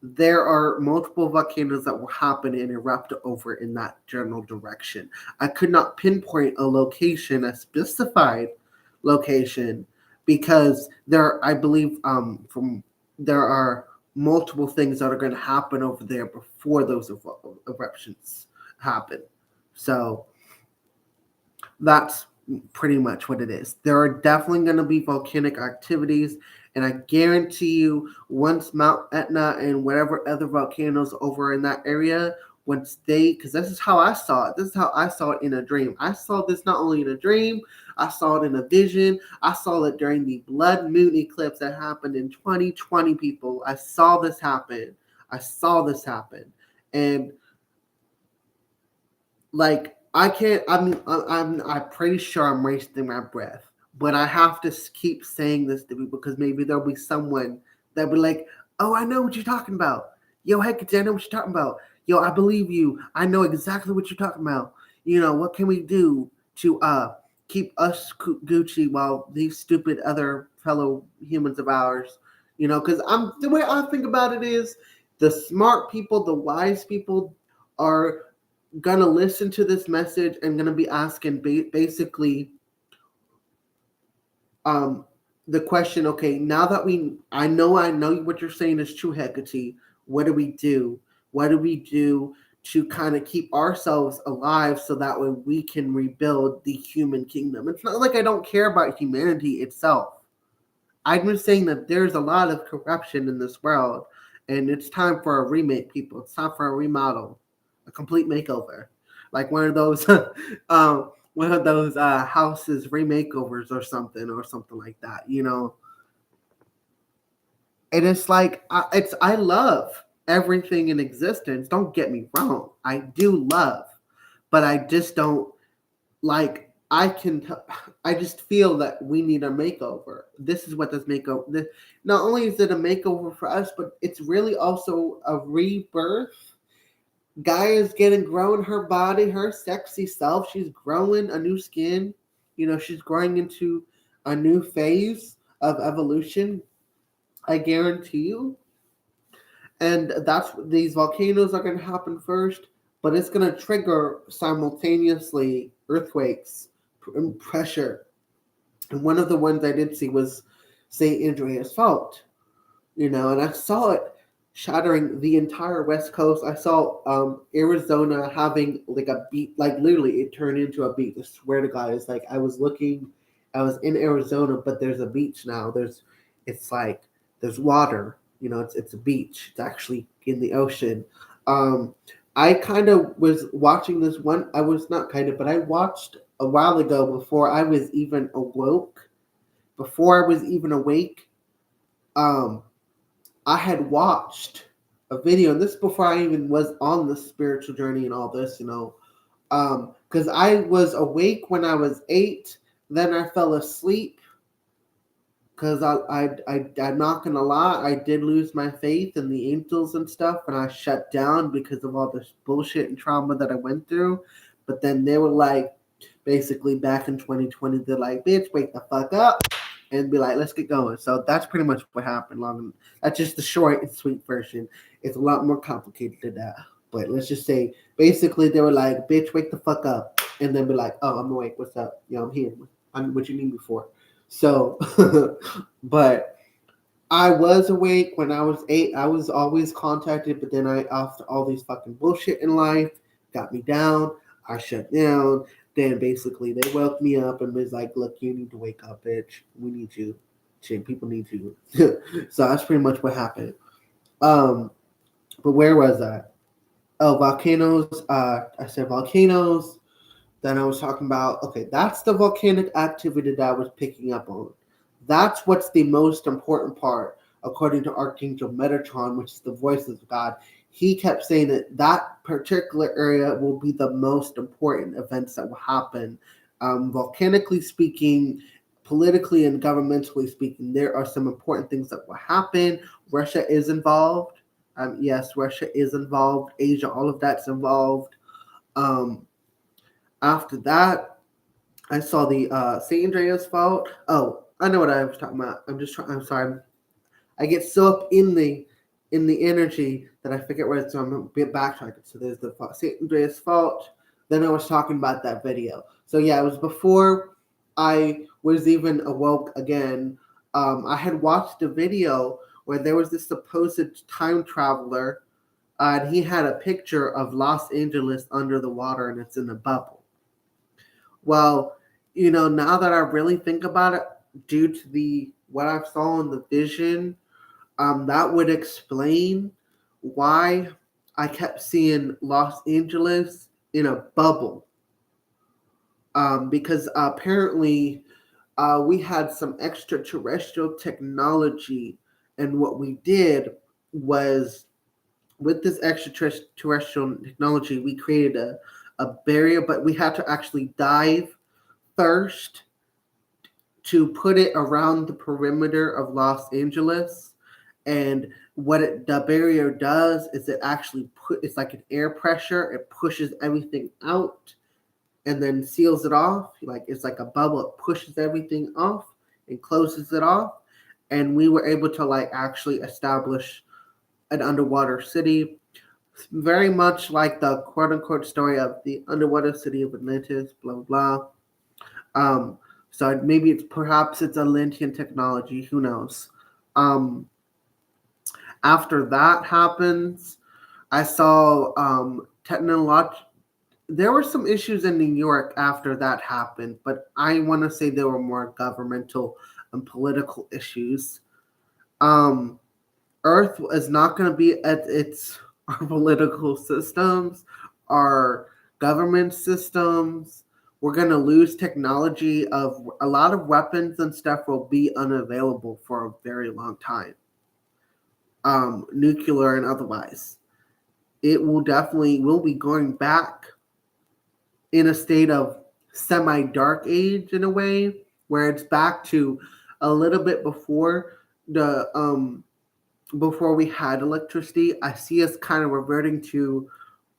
There are multiple volcanoes that will happen and erupt over in that general direction. I could not pinpoint a location, a specified location, because I believe there are multiple things that are going to happen over there before those eruptions happen. So that's pretty much what it is. There are definitely going to be volcanic activities, and I guarantee you, once Mount Etna and whatever other volcanoes over in that area, because this is how I saw it. This is how I saw it in a dream. I saw this not only in a dream, I saw it in a vision. I saw it during the blood moon eclipse that happened in 2020, people. I saw this happen. And like, I'm pretty sure I'm wasting my breath, but I have to keep saying this to people because maybe there'll be someone that'll be like, oh, I know what you're talking about. Yo, Hecate, I know what you're talking about. Yo, I believe you. I know exactly what you're talking about. What can we do to keep us Gucci while these stupid other fellow humans of ours, because the way I think about it is the smart people, the wise people are gonna listen to this message and gonna be asking basically the question, okay, now that I know what you're saying is true, Hecate, what do we do? What do we do to kind of keep ourselves alive so that way we can rebuild the human kingdom? It's not like I don't care about humanity itself. I'm just saying that there's a lot of corruption in this world, and it's time for a remake, people. It's time for a remodel, a complete makeover, like one of those houses remakeovers or something like that. And it's like I love everything in existence. Don't get me wrong, I do love, but I just don't like. I just feel that we need a makeover. This is what this makeover. Not only is it a makeover for us, but it's really also a rebirth. Gaia is getting growing her body, her sexy self. She's growing a new skin. She's growing into a new phase of evolution. I guarantee you. And that's these volcanoes are going to happen first, but it's going to trigger simultaneously earthquakes and pressure. And one of the ones I did see was St. Andreas Fault, and I saw it shattering the entire West Coast. I saw Arizona having like a beach, like literally it turned into a beach. I swear to God, it's like I was in Arizona, but there's a beach now. It's like there's water. It's a beach. It's actually in the ocean. Um, I kind of was watching this one. I was not kind of, but I watched a while ago before I was even awoke, before I was even awake. Um, I had watched a video, and this before I even was on the spiritual journey and all this, because I was awake when I was 8, then I fell asleep because I'm not gonna lie, I did lose my faith in the angels and stuff, and I shut down because of all this bullshit and trauma that I went through. But then they were like, basically back in 2020, they're like, "Bitch, wake the fuck up," and be like, "Let's get going." So that's pretty much what happened. That's just the short and sweet version. It's a lot more complicated than that. But let's just say, basically, they were like, "Bitch, wake the fuck up," and then be like, "Oh, I'm awake. What's up? I'm here. What you need me for?" So, but I was awake when I was 8. I was always contacted, but then after all these fucking bullshit in life got me down, I shut down. Then basically they woke me up and was like, "Look, you need to wake up, bitch. We need you. Shit, people need you." So that's pretty much what happened. Um, but where was I? Oh, volcanoes. I said volcanoes. Then I was talking about, okay, that's the volcanic activity that I was picking up on. That's what's the most important part, according to Archangel Metatron, which is the voice of God. He kept saying that that particular area will be the most important events that will happen. Volcanically speaking, politically and governmentally speaking, there are some important things that will happen. Russia is involved. Yes, Russia is involved. Asia, all of that's involved. Um, After that, I saw the St. Andreas Fault. Oh, I know what I was talking about. I'm just trying. I'm sorry. I get so up in the energy that I forget where it's. So I'm a bit backtracking. So there's the St. Andreas Fault. Then I was talking about that video. So yeah, it was before I was even awoke again. I had watched a video where there was this supposed time traveler, and he had a picture of Los Angeles under the water, and it's in a bubble. Well, now that I really think about it, due to the what I saw in the vision, that would explain why I kept seeing Los Angeles in a bubble. Because apparently we had some extraterrestrial technology, and what we did was with this extraterrestrial technology, we created a barrier, but we had to actually dive first to put it around the perimeter of Los Angeles. And the barrier does is it actually it's like an air pressure. It pushes everything out and then seals it off. Like it's like a bubble. It pushes everything off and closes it off. And we were able to like actually establish an underwater city, very much like the quote unquote story of the underwater city of Atlantis. Blah blah. Um, so maybe perhaps it's Atlantean technology. Who knows? Um, After that happens, I saw there were some issues in New York after that happened, but I want to say there were more governmental and political issues. Um, Earth is not going to be at its our political systems, our government systems. We're going to lose technology of a lot of weapons and stuff will be unavailable for a very long time, nuclear and otherwise. It will definitely will be going back in a state of semi dark age in a way where it's back to a little bit the before we had electricity. I see us kind of reverting to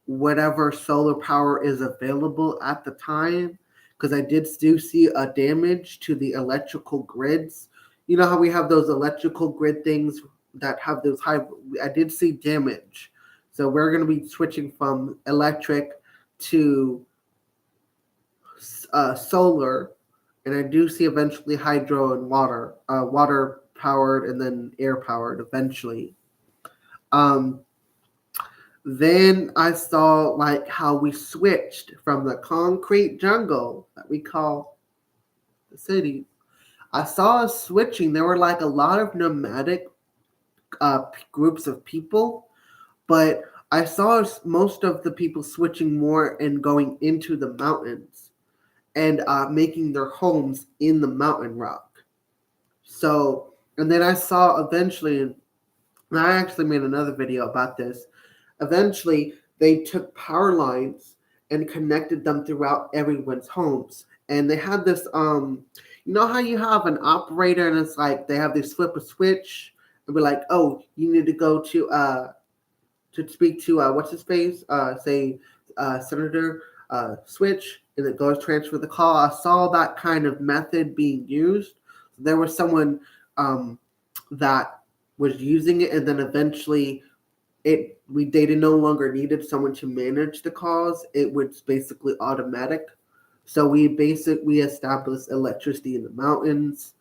whatever solar power is available at the time because I did do see a damage to the electrical grids. You know how we have those electrical grid things that have those high. I did see damage, so we're going to be switching from electric to solar, and I do see eventually hydro and water powered and then air powered eventually. Um, then I saw like how we switched from the concrete jungle that we call the city. I saw us switching. There were like a lot of nomadic groups of people, but I saw most of the people switching more and going into the mountains and making their homes in the mountain rock. So, and then I saw eventually, and I actually made another video about this. Eventually, they took power lines and connected them throughout everyone's homes. And they had this, you know how you have an operator and it's like they have this flip a switch and be like, oh, you need to go to speak to what's his face, say Senator Switch, and it goes transfer the call. I saw that kind of method being used. There was someone that was using it, and then eventually they no longer needed someone to manage the calls. It was basically automatic. So we established electricity in the mountains.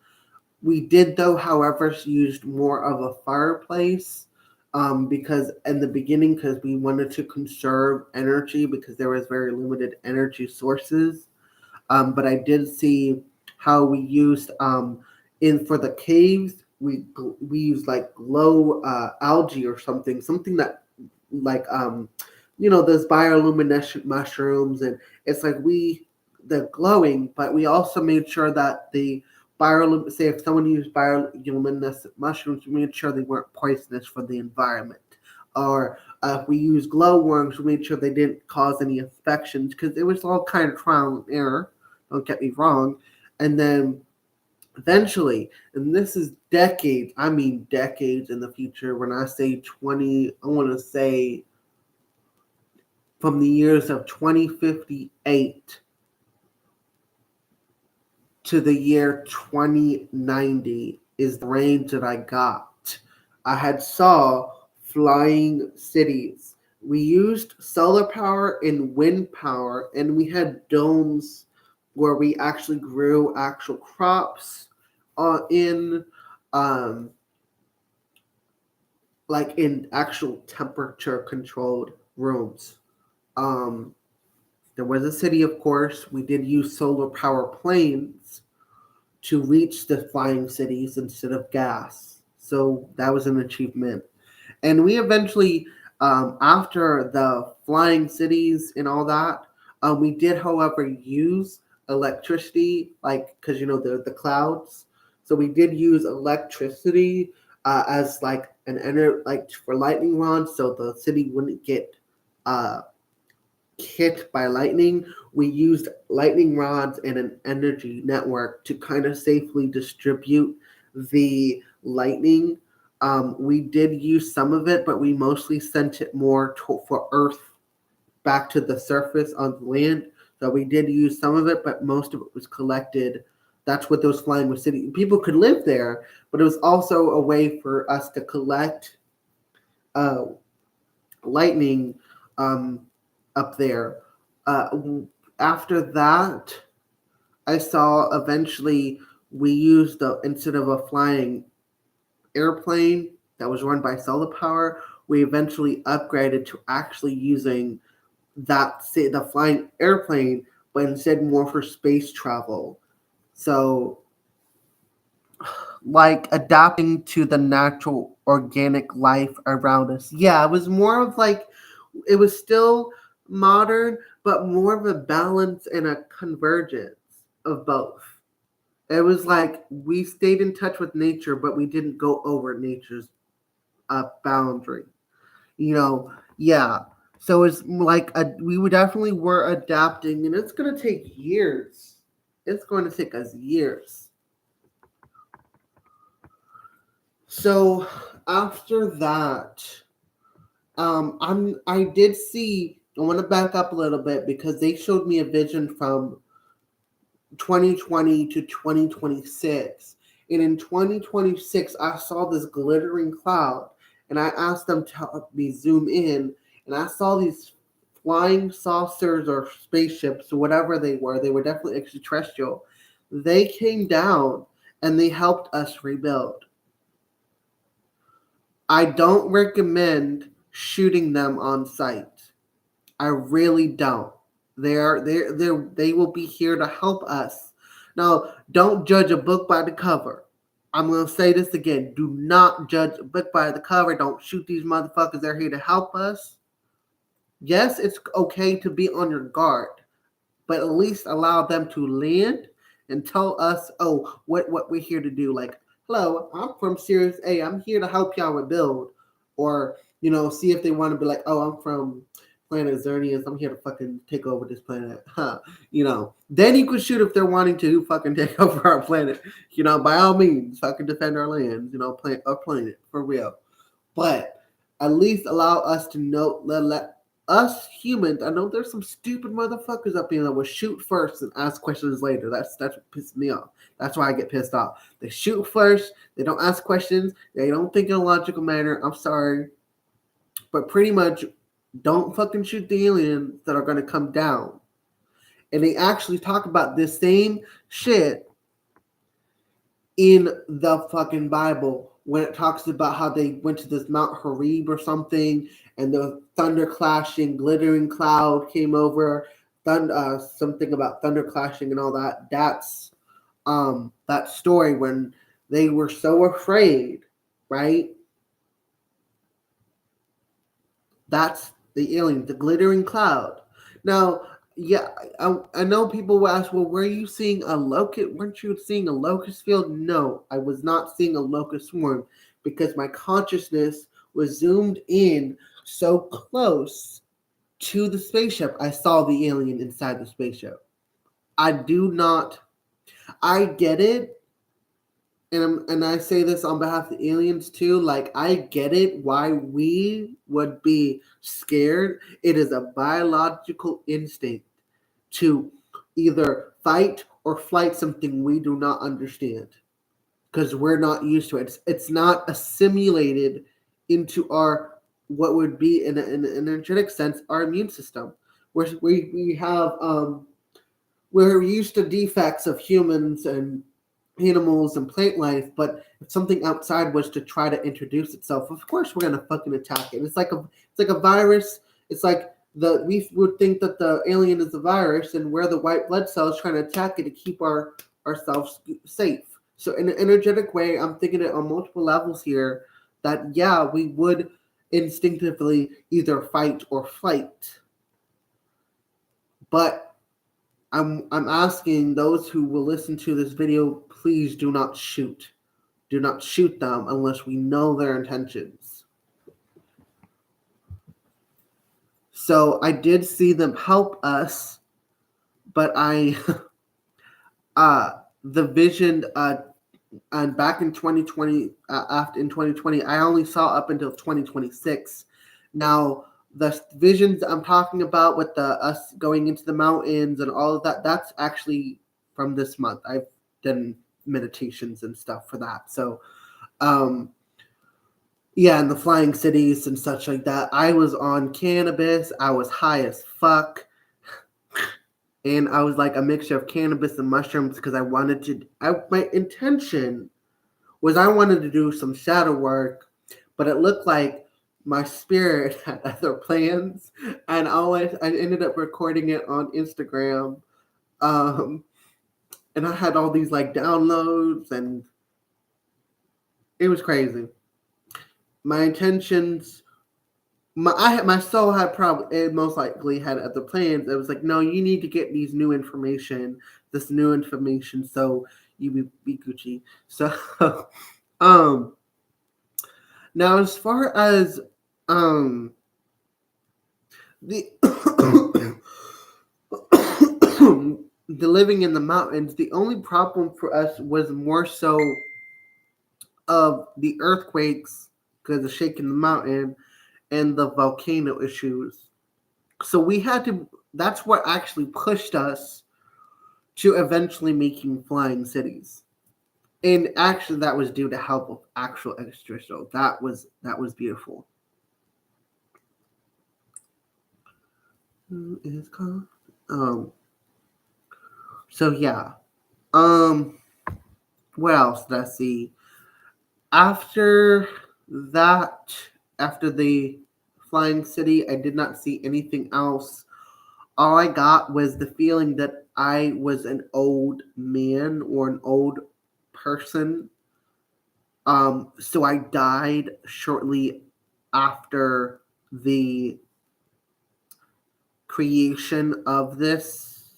We did, though, however, used more of a fireplace because in the beginning, because we wanted to conserve energy because there was very limited energy sources. But I did see how we used in for the caves. We used like glow algae or something that like those bioluminescent mushrooms, and it's like the glowing, but we also made sure that the say if someone used bioluminescent mushrooms, we made sure they weren't poisonous for the environment. Or if we used glowworms, we made sure they didn't cause any infections because it was all kind of trial and error. Don't get me wrong. And then eventually, and this is decades, I mean decades in the future, when I say 20, I want to say from the years of 2058 to the year 2090 is the range that I got. I had saw flying cities. We used solar power and wind power, and we had domes where we actually grew actual crops in um, like in actual temperature controlled rooms. Um, there was a city, of course. We did use solar power planes to reach the flying cities instead of gas. So that was an achievement. And we eventually, after the flying cities and all that, we did, however, use electricity, like because the clouds. So we did use electricity as like like for lightning rods, so the city wouldn't get uh, hit by lightning. We used lightning rods and an energy network to kind of safely distribute the lightning. We did use some of it, but we mostly sent it more for Earth back to the surface on the land. So we did use some of it, but most of it was collected. That's what those flying with city people could live there, but it was also a way for us to collect uh, lightning um, up there. Uh, After that, I saw eventually we used instead of a flying airplane that was run by solar power, we eventually upgraded to actually using the flying airplane, but instead more for space travel. So like adapting to the natural organic life around us. Yeah, it was more of like, it was still modern, but more of a balance and a convergence of both. It was like we stayed in touch with nature, but we didn't go over nature's boundary. You know, yeah. So it's like we would definitely were adapting, and it's gonna take years. It's going to take us years. So after that, I did see. I want to back up a little bit because they showed me a vision from 2020 to 2026. And in 2026, I saw this glittering cloud, and I asked them to help me zoom in, and I saw these flying saucers or spaceships, or whatever they were. They were definitely extraterrestrial. They came down and they helped us rebuild. I don't recommend shooting them on sight. I really don't. They will be here to help us. Now, don't judge a book by the cover. I'm gonna say this again. Do not judge a book by the cover. Don't shoot these motherfuckers. They're here to help us. Yes, it's okay to be on your guard, but at least allow them to land and tell us, oh, what we're here to do. Like, hello, I'm from Series A. I'm here to help y'all rebuild, or see if they want to be like, oh, I'm from Planet Xerneas. I'm here to fucking take over this planet. Huh. Then you could shoot if they're wanting to fucking take over our planet. By all means, fucking defend our lands. Our planet for real. But at least allow us to know, let us humans. I know there's some stupid motherfuckers up here that will shoot first and ask questions later. That's what pisses me off. That's why I get pissed off. They shoot first. They don't ask questions. They don't think in a logical manner. I'm sorry, but pretty much don't fucking shoot the aliens that are gonna come down. And they actually talk about this same shit in the fucking Bible when it talks about how they went to this Mount Horeb or something, and the thunder clashing, glittering cloud came over, something about thunder clashing and all that. That's that story when they were so afraid, right? That's the alien, the glittering cloud. Now, yeah, I know people will ask, well, were you seeing a locust? Weren't you seeing a locust field? No, I was not seeing a locust swarm because my consciousness was zoomed in so close to the spaceship. I saw the alien inside the spaceship. I do not, I get it. And I say this on behalf of the aliens too. Like, I get it why we would be scared. It is a biological instinct to either fight or flight something we do not understand because we're not used to it. It's not assimilated into our what would be in an energetic sense our immune system. We have we're used to defects of humans and animals and plant life, but if something outside was to try to introduce itself, of course we're gonna fucking attack it. It's like a virus. It's like we would think that the alien is a virus, and we're the white blood cells trying to attack it to keep ourselves safe. So in an energetic way, I'm thinking it on multiple levels here. That yeah, we would instinctively either fight or flight, but I'm asking those who will listen to this video, please do not shoot. Do not shoot them unless we know their intentions. So I did see them help us, but the vision and back in 2020, after in 2020, I only saw up until 2026. Now the visions I'm talking about with the us going into the mountains and all of that, that's actually from this month. I've done meditations and stuff for that. So yeah, and the flying cities and such like that. I was on cannabis. I was high as fuck. And I was like a mixture of cannabis and mushrooms because my intention was I wanted to do some shadow work, but it looked like my spirit had other plans, and I ended up recording it on Instagram, and I had all these like downloads, and it was crazy. my intentions, my soul had probably, it most likely had other plans. It was like, no, you need to get this new information, so you be Gucci. So, um, now as far as the the living in the mountains, the only problem for us was more so of the earthquakes because of shaking the mountain and the volcano issues. So we had to. That's what actually pushed us to eventually making flying cities. And actually, that was due to help of actual extras. So that was beautiful. It's called. Um. So yeah. Um. What else did I see? After that, after the flying city, I did not see anything else. All I got was the feeling that I was an old man or an old person. So I died shortly after the creation of this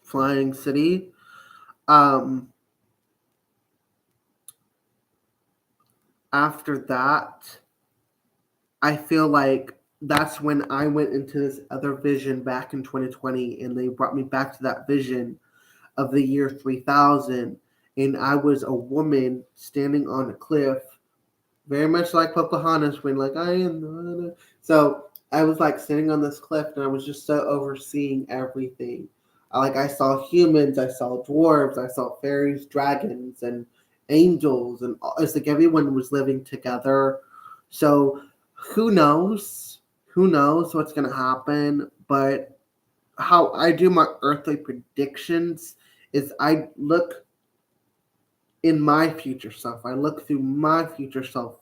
flying city. Um, After that, I feel like that's when I went into this other vision back in 2020, and they brought me back to that vision of the year 3000. And I was a woman standing on a cliff, very much like Pocahontas when like I am the. So I was like sitting on this cliff and I was just so overseeing everything. Like I saw humans, I saw dwarves, I saw fairies, dragons, and angels, and it's like everyone was living together. So who knows? Who knows what's gonna happen? But how I do my earthly predictions is I look in my future self. I look through my future self.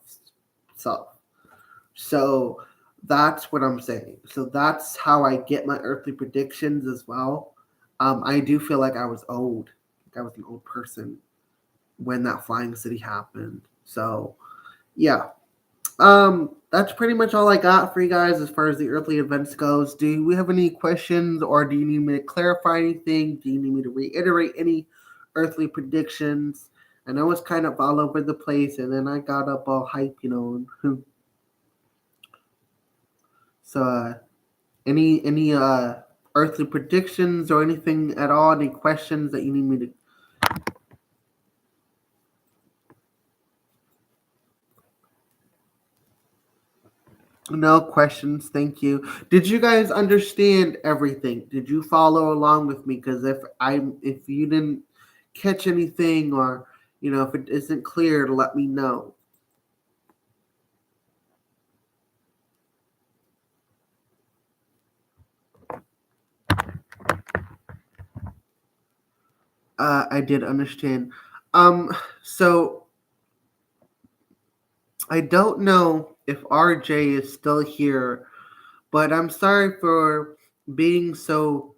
So that's what I'm saying. So that's how I get my earthly predictions as well. I do feel like I was old. Like I was an old person when that flying city happened. So yeah. That's pretty much all I got for you guys as far as the earthly events goes. Do we have any questions or do you need me to clarify anything? Do you need me to reiterate any earthly predictions? I know it's kind of all over the place and then I got up all hype, so any earthly predictions or anything at all? Any questions that you need me to? No questions, thank you. Did you guys understand everything? Did you follow along with me? Because if you didn't catch anything or if it isn't clear, let me know. I did understand. So I don't know if RJ is still here, but I'm sorry for being so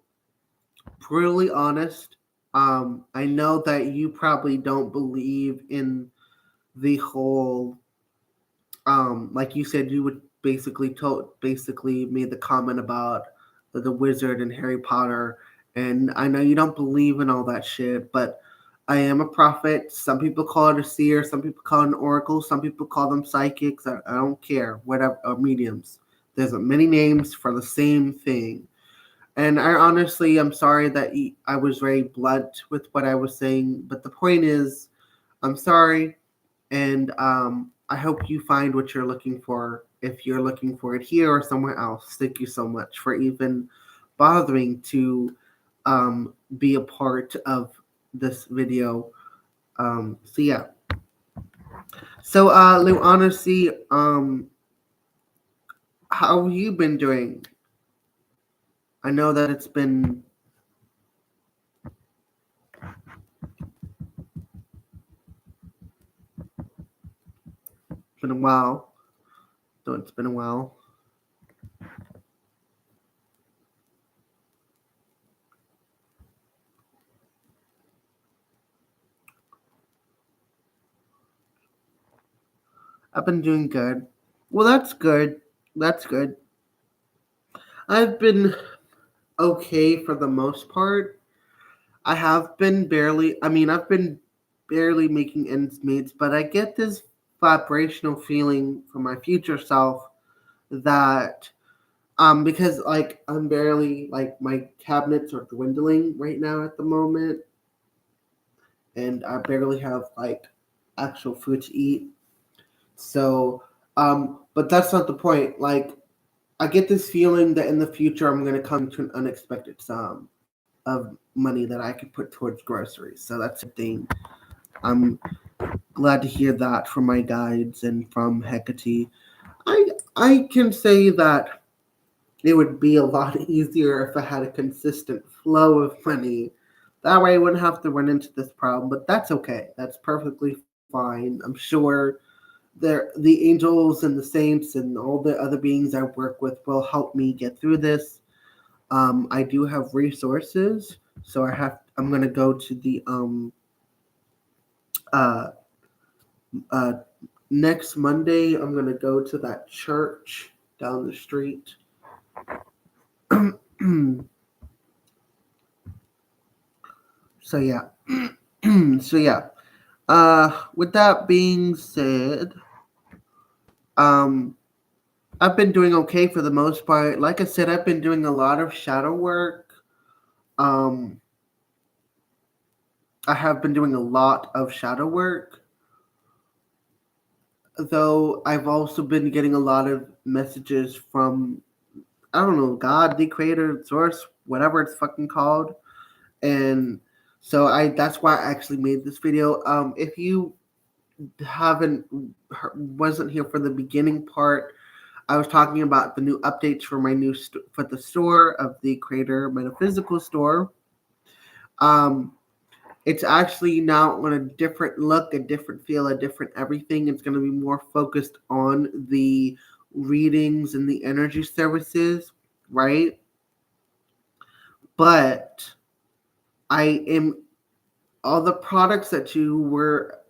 brutally honest. I know that you probably don't believe in the whole, like you said, you would basically made the comment about the wizard and Harry Potter, and I know you don't believe in all that shit, but I am a prophet. Some people call it a seer, some people call it an oracle, some people call them psychics. I don't care, whatever, or mediums. There's many names for the same thing. And I honestly, I'm sorry that I was very blunt with what I was saying, but the point is, I'm sorry, and I hope you find what you're looking for if you're looking for it here or somewhere else. Thank you so much for even bothering to be a part of this video. So yeah. So Lou, honestly, how have you been doing? I know that it's been a while. So it's been a while. I've been doing good. Well, that's good. That's good. I've been okay for the most part. I've been barely making ends meet, but I get this vibrational feeling from my future self that, because like I'm barely, like, my cabinets are dwindling right now at the moment, and I barely have like actual food to eat. So, but that's not the point. Like, I get this feeling that in the future I'm going to come to an unexpected sum of money that I could put towards groceries. So that's a thing. I'm glad to hear that from my guides and from Hecate. I can say that it would be a lot easier if I had a consistent flow of money. That way I wouldn't have to run into this problem, but that's okay. That's perfectly fine. I'm sure the angels and the saints and all the other beings I work with will help me get through this. I do have resources, so I'm gonna go to the uh uh next Monday. I'm gonna go to that church down the street. So yeah. So yeah. With that being said, um, I've been doing okay for the most part. Like I said, I've been doing a lot of shadow work. Um, I have been doing a lot of shadow work, though I've also been getting a lot of messages from, I don't know, God, the creator, source, whatever it's fucking called. And so I that's why I actually made this video. If you haven't wasn't here for the beginning part, I was talking about the new updates for my for the store of the Creator Metaphysical Store. Um, it's actually now on a different look, a different feel, a different everything. It's going to be more focused on the readings and the energy services, right? But I am all the products that you were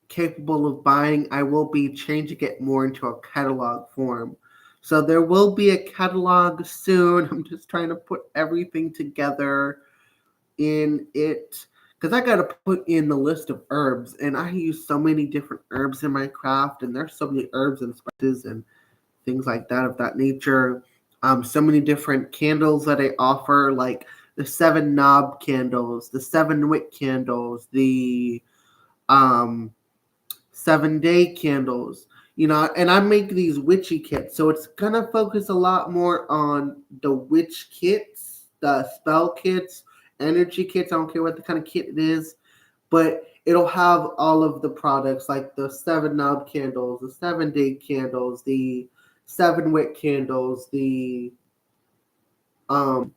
capable of buying, I will be changing it more into a catalog form. So there will be a catalog soon. I'm just trying to put everything together in it because I got to put in the list of herbs, and I use so many different herbs in my craft, and there's so many herbs and spices and things like that of that nature. So many different candles that I offer, like the 7 knob candles, the 7 wick candles, the um 7 day candles, and I make these witchy kits. So it's gonna focus a lot more on the witch kits, the spell kits, energy kits. I don't care what the kind of kit it is, but it'll have all of the products like the 7 knob candles, the 7 day candles, the 7 wick candles, the um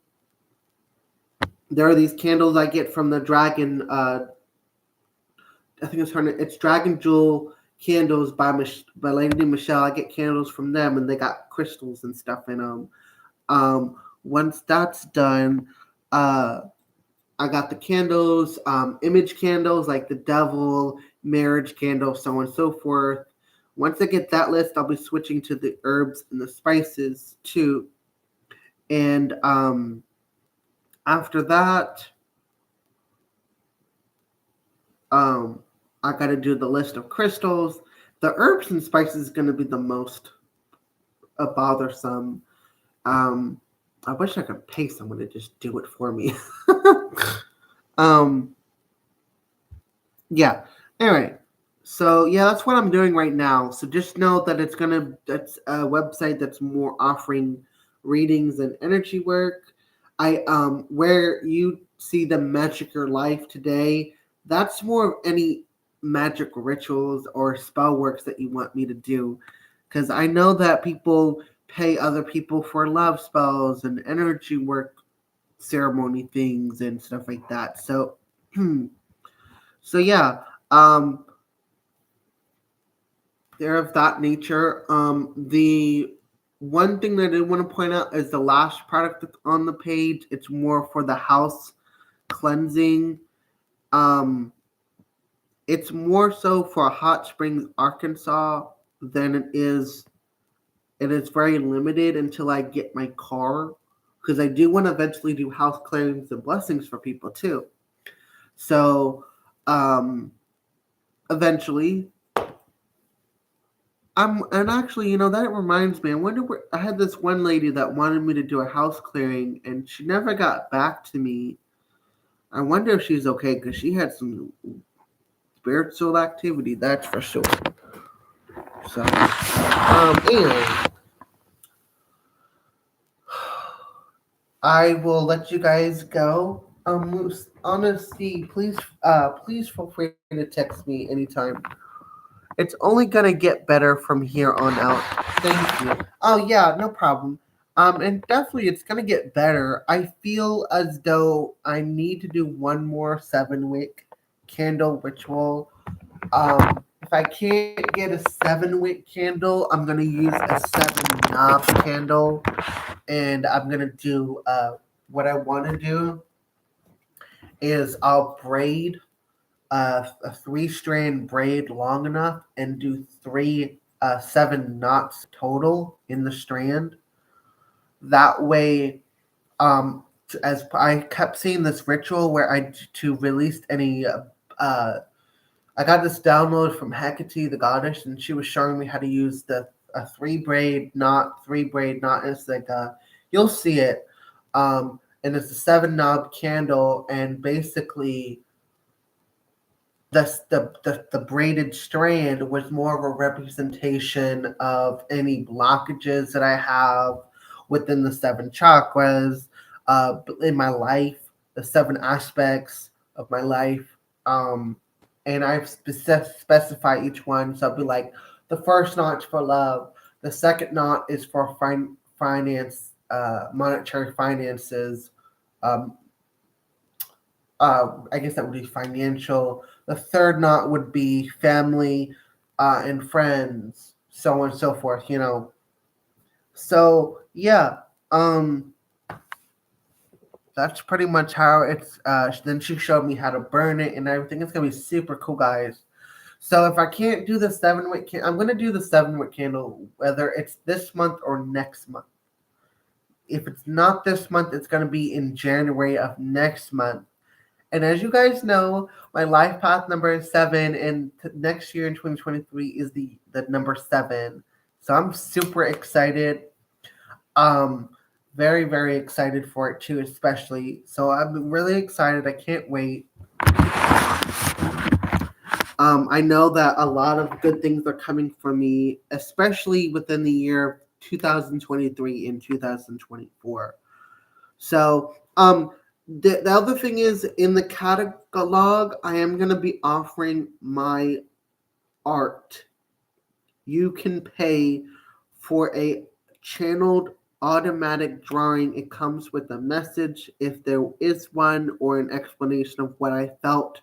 there are these candles I get from the dragon I think it's Dragon Jewel candles by Lady Michelle. I get candles from them, and they got crystals and stuff in them. Once that's done, uh, I got the candles, image candles like the devil, marriage candles, so on and so forth. Once I get that list, I'll be switching to the herbs and the spices too. And after that, um, I got to do the list of crystals. The herbs and spices is going to be the most bothersome. Um, I wish I could pay someone to just do it for me. um, yeah. Anyway, so yeah, that's what I'm doing right now. So just know that that's a website that's more offering readings and energy work. I where you see the Magic Your Life today, that's more of any magic rituals or spell works that you want me to do. Because I know that people pay other people for love spells and energy work ceremony things and stuff like that. So so yeah, um they're of that nature. The one thing that I did want to point out is the last product that's on the page. It's more for the house cleansing. Um, it's more so for Hot Springs, Arkansas. than it is very limited until I get my car, because I do want to eventually do house clearings and blessings for people too. So, um, eventually, and actually, that reminds me. I wonder where I had this one lady that wanted me to do a house clearing, and she never got back to me. I wonder if she's okay because she had some spiritual activity, that's for sure. So, and I will let you guys go. Honestly, please feel free to text me anytime. It's only gonna get better from here on out. Thank you. Oh yeah, no problem. And definitely it's gonna get better. I feel as though I need to do one more 7 wick candle ritual. If I can't get a 7 wick candle, I'm gonna use a 7 knob candle, and I'm gonna do what I want to do is I'll braid a 3 strand braid long enough and do 7 knots total in the strand. That way, as I kept seeing this ritual where I to release any. I got this download from Hecate, the goddess, and she was showing me how to use the a 3 braid knot. And it's like you'll see it, and it's a 7 knob candle, and basically the braided strand was more of a representation of any blockages that I have within the 7 chakras, in my life, the 7 aspects of my life. And I've specify each one. So I'll be like, the first knot's for love, the second knot is for finance, monetary finances. Um, I guess that would be financial. The third knot would be family and friends, so on and so forth. So yeah, that's pretty much how it's. Then she showed me how to burn it and everything. It's gonna be super cool, guys. So if I can't do the 7 wick candle, I'm gonna do the 7 wick candle, whether it's this month or next month. If it's not this month, it's gonna be in January of next month. And as you guys know, my life path number is 7, and next year in 2023 is the number 7. So I'm super excited. Um, very very excited for it too, especially. So I'm really excited. I can't wait. I know that a lot of good things are coming for me, especially within the year 2023 and 2024. So, the other thing is in the catalog, I am going to be offering my art. You can pay for a channeled automatic drawing. It comes with a message if there is one, or an explanation of what I felt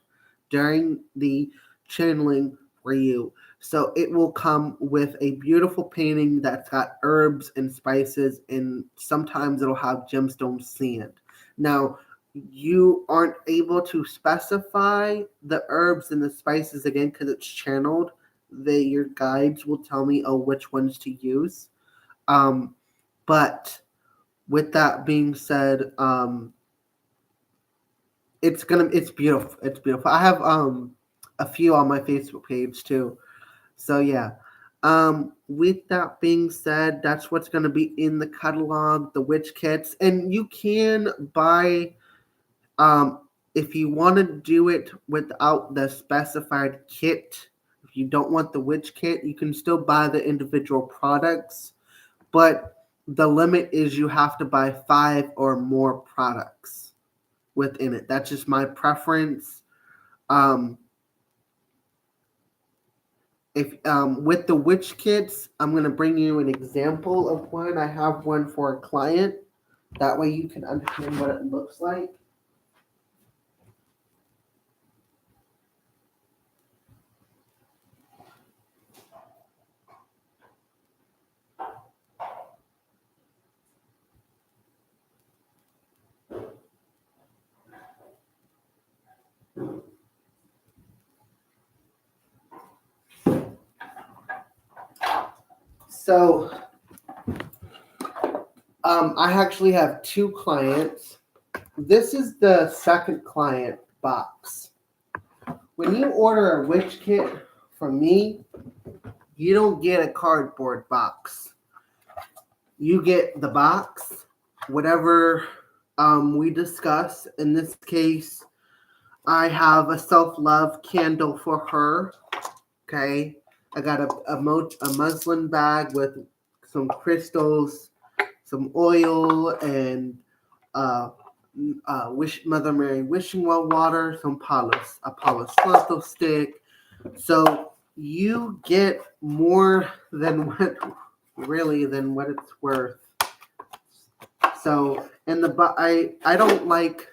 during the channeling for you. So it will come with a beautiful painting that's got herbs and spices, and sometimes it'll have gemstone sand. Now, you aren't able to specify the herbs and the spices again because it's channeled. Your guides will tell me, oh, which ones to use. But with that being said, it's beautiful. It's beautiful. I have a few on my Facebook page too. So yeah. With that being said, that's what's gonna be in the catalog, the witch kits, and you can buy, if you want to do it without the specified kit. If you don't want the witch kit, you can still buy the individual products, but the limit is you have to buy 5 or more products within it. That's just my preference. Um, if With the witch kits, I'm gonna bring you an example of one. I have one for a client. That way you can understand what it looks like. So, I actually have two clients. This is the second client box. When you order a witch kit from me, you don't get a cardboard box. You get the box, whatever we discuss. In this case, I have a self love candle for her. Okay, I got a muslin bag with some crystals, some oil, and uh, Mother Mary wishing well water, some a Palo Santo stick. So you get more than what it's worth. So and I don't like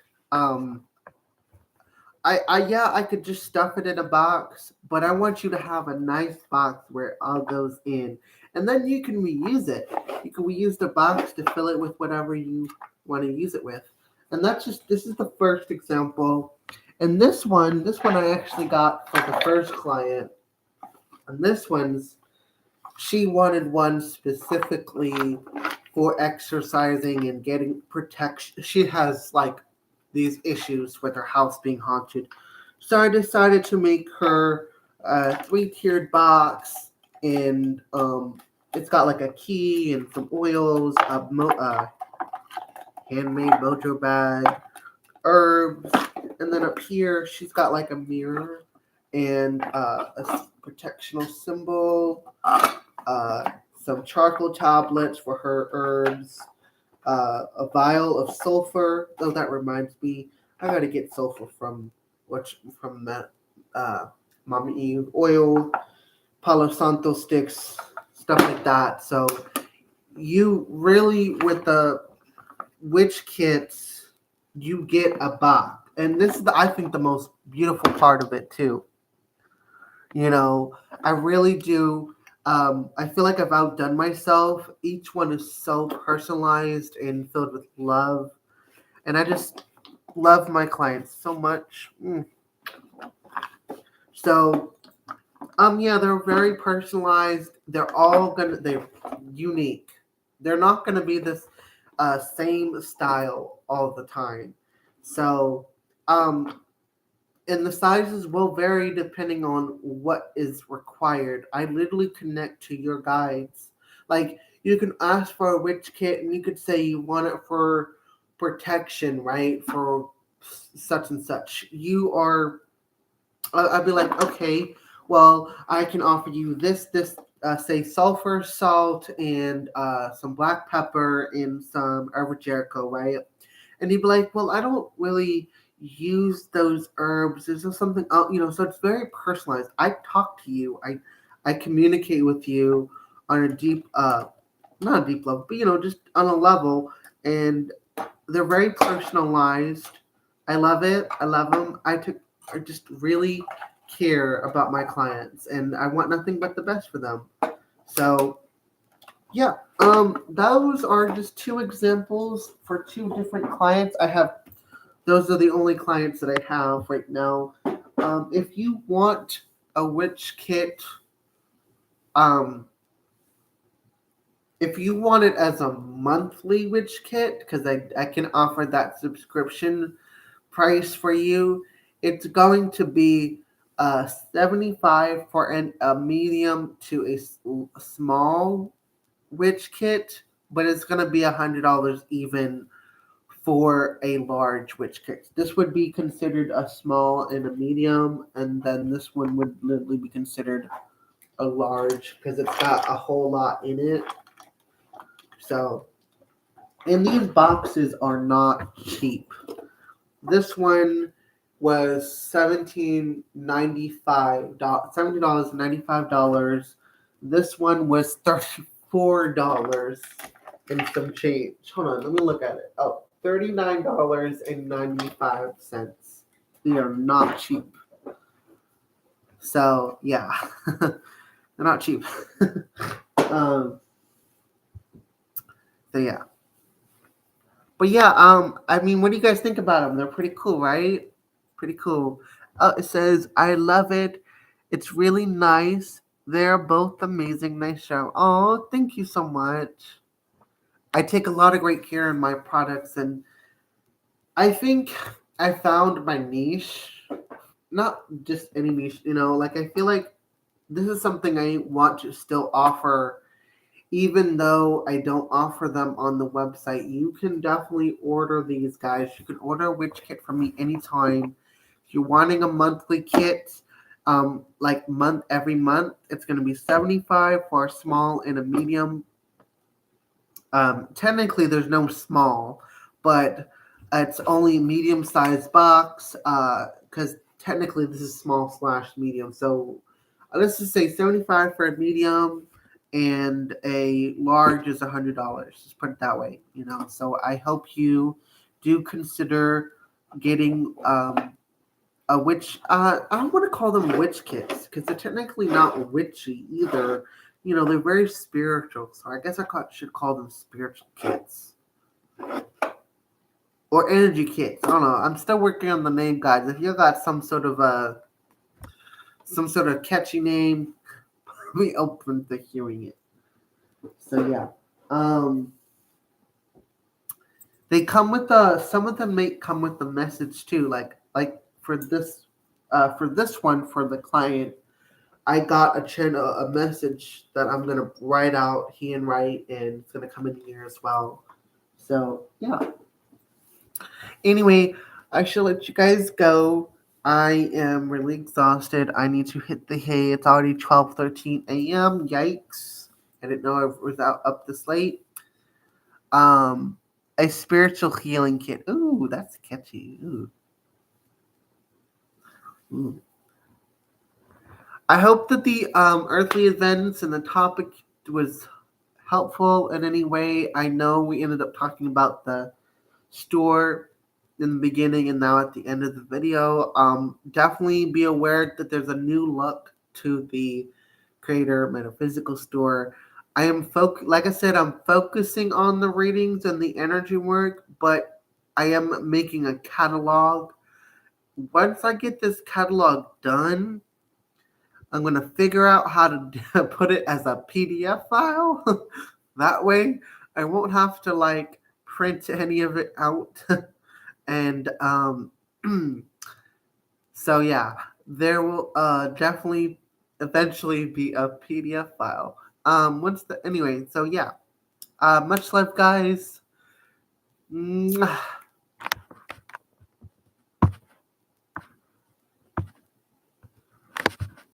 I could just stuff it in a box, but I want you to have a nice box where it all goes in. And then you can reuse it. You can reuse the box to fill it with whatever you want to use it with. And this is the first example. And this one I actually got for the first client. And she wanted one specifically for exercising and getting protection. She has like these issues with her house being haunted. So I decided to make her a three-tiered box, and it's got like a key and some oils, handmade mojo bag, herbs, and then up here she's got like a mirror and a protectional symbol, some charcoal tablets for her herbs, a vial of sulfur. Oh, that reminds me, I gotta get sulfur from that Mama Eve oil, Palo Santo sticks, stuff like that. So you really with the witch kits, you get a box, and this is I think the most beautiful part of it too. You know, I really do. I feel like I've outdone myself. Each one is so personalized and filled with love, and I just love my clients so much. So, yeah, they're very personalized. They're unique. They're not gonna be this same style all the time. So, and the sizes will vary depending on what is required. I literally connect to your guides. Like you can ask for a witch kit, and you could say you want it for protection, right? For such and such. I'd be like, okay, well, I can offer you say sulfur, salt, and some black pepper and some herb Jericho, right? And he'd be like, well, I don't really use those herbs. Is there something else? So it's very personalized. I talk to you. I communicate with you on a deep, not a deep level, but just on a level, and they're very personalized. I love it. I love them. I just really care about my clients, and I want nothing but the best for them. So yeah, those are just two examples for two different clients. Those are the only clients that I have right now. If you want a witch kit, um, if you want it as a monthly witch kit, because I can offer that subscription price for you, it's going to be 75 for a medium to a small witch kit, but it's going to be $100 even for a large witch kit. This would be considered a small and a medium, and then this one would literally be considered a large because it's got a whole lot in it. So, and these boxes are not cheap. This one was $70.95. This one was $34 and some change. Hold on, let me look at it. Oh, $39.95. They are not cheap. So yeah, they're not cheap. um. So yeah. But yeah, I mean, what do you guys think about them? They're pretty cool, right? Pretty cool. It says, I love it. It's really nice. They're both amazing. Nice show. Oh, thank you so much. I take a lot of great care in my products, and I think I found my niche. Not just any niche, like I feel like this is something I want to still offer, even though I don't offer them on the website. You can definitely order these guys. You can order a witch kit from me anytime. If you're wanting a monthly kit, like every month, it's going to be 75 for a small and a medium. Technically, there's no small, but it's only medium sized box. Because technically, this is small slash medium. So let's just say 75 for a medium, and a large is $100. Just put it that way. So I hope you do consider getting a witch. I don't want to call them witch kits because they're technically not witchy either. They're very spiritual. So I guess should call them spiritual kits or energy kits. I don't know. I'm still working on the name, guys. If you got some sort of catchy name, be open to hearing it. So yeah. They come with some of them may come with the message too. Like for this one for the client, I got a message that I'm gonna write out, handwrite, and it's gonna come in here as well. So yeah. Anyway, I should let you guys go. I am really exhausted. I need to hit the hay. It's already 12:13 a.m. Yikes! I didn't know I was up this late. A spiritual healing kit. Ooh, that's catchy. Ooh. Ooh. I hope that the earthly events and the topic was helpful in any way. I know we ended up talking about the store in the beginning and now at the end of the video. Definitely be aware that there's a new look to the Creator Metaphysical Store. I am like I said, I'm focusing on the readings and the energy work, but I am making a catalog. Once I get this catalog done, I'm going to figure out how to put it as a PDF file. That way, I won't have to print any of it out. And so yeah, there will definitely eventually be a PDF file. Anyway, so yeah. Much love, guys. Mwah.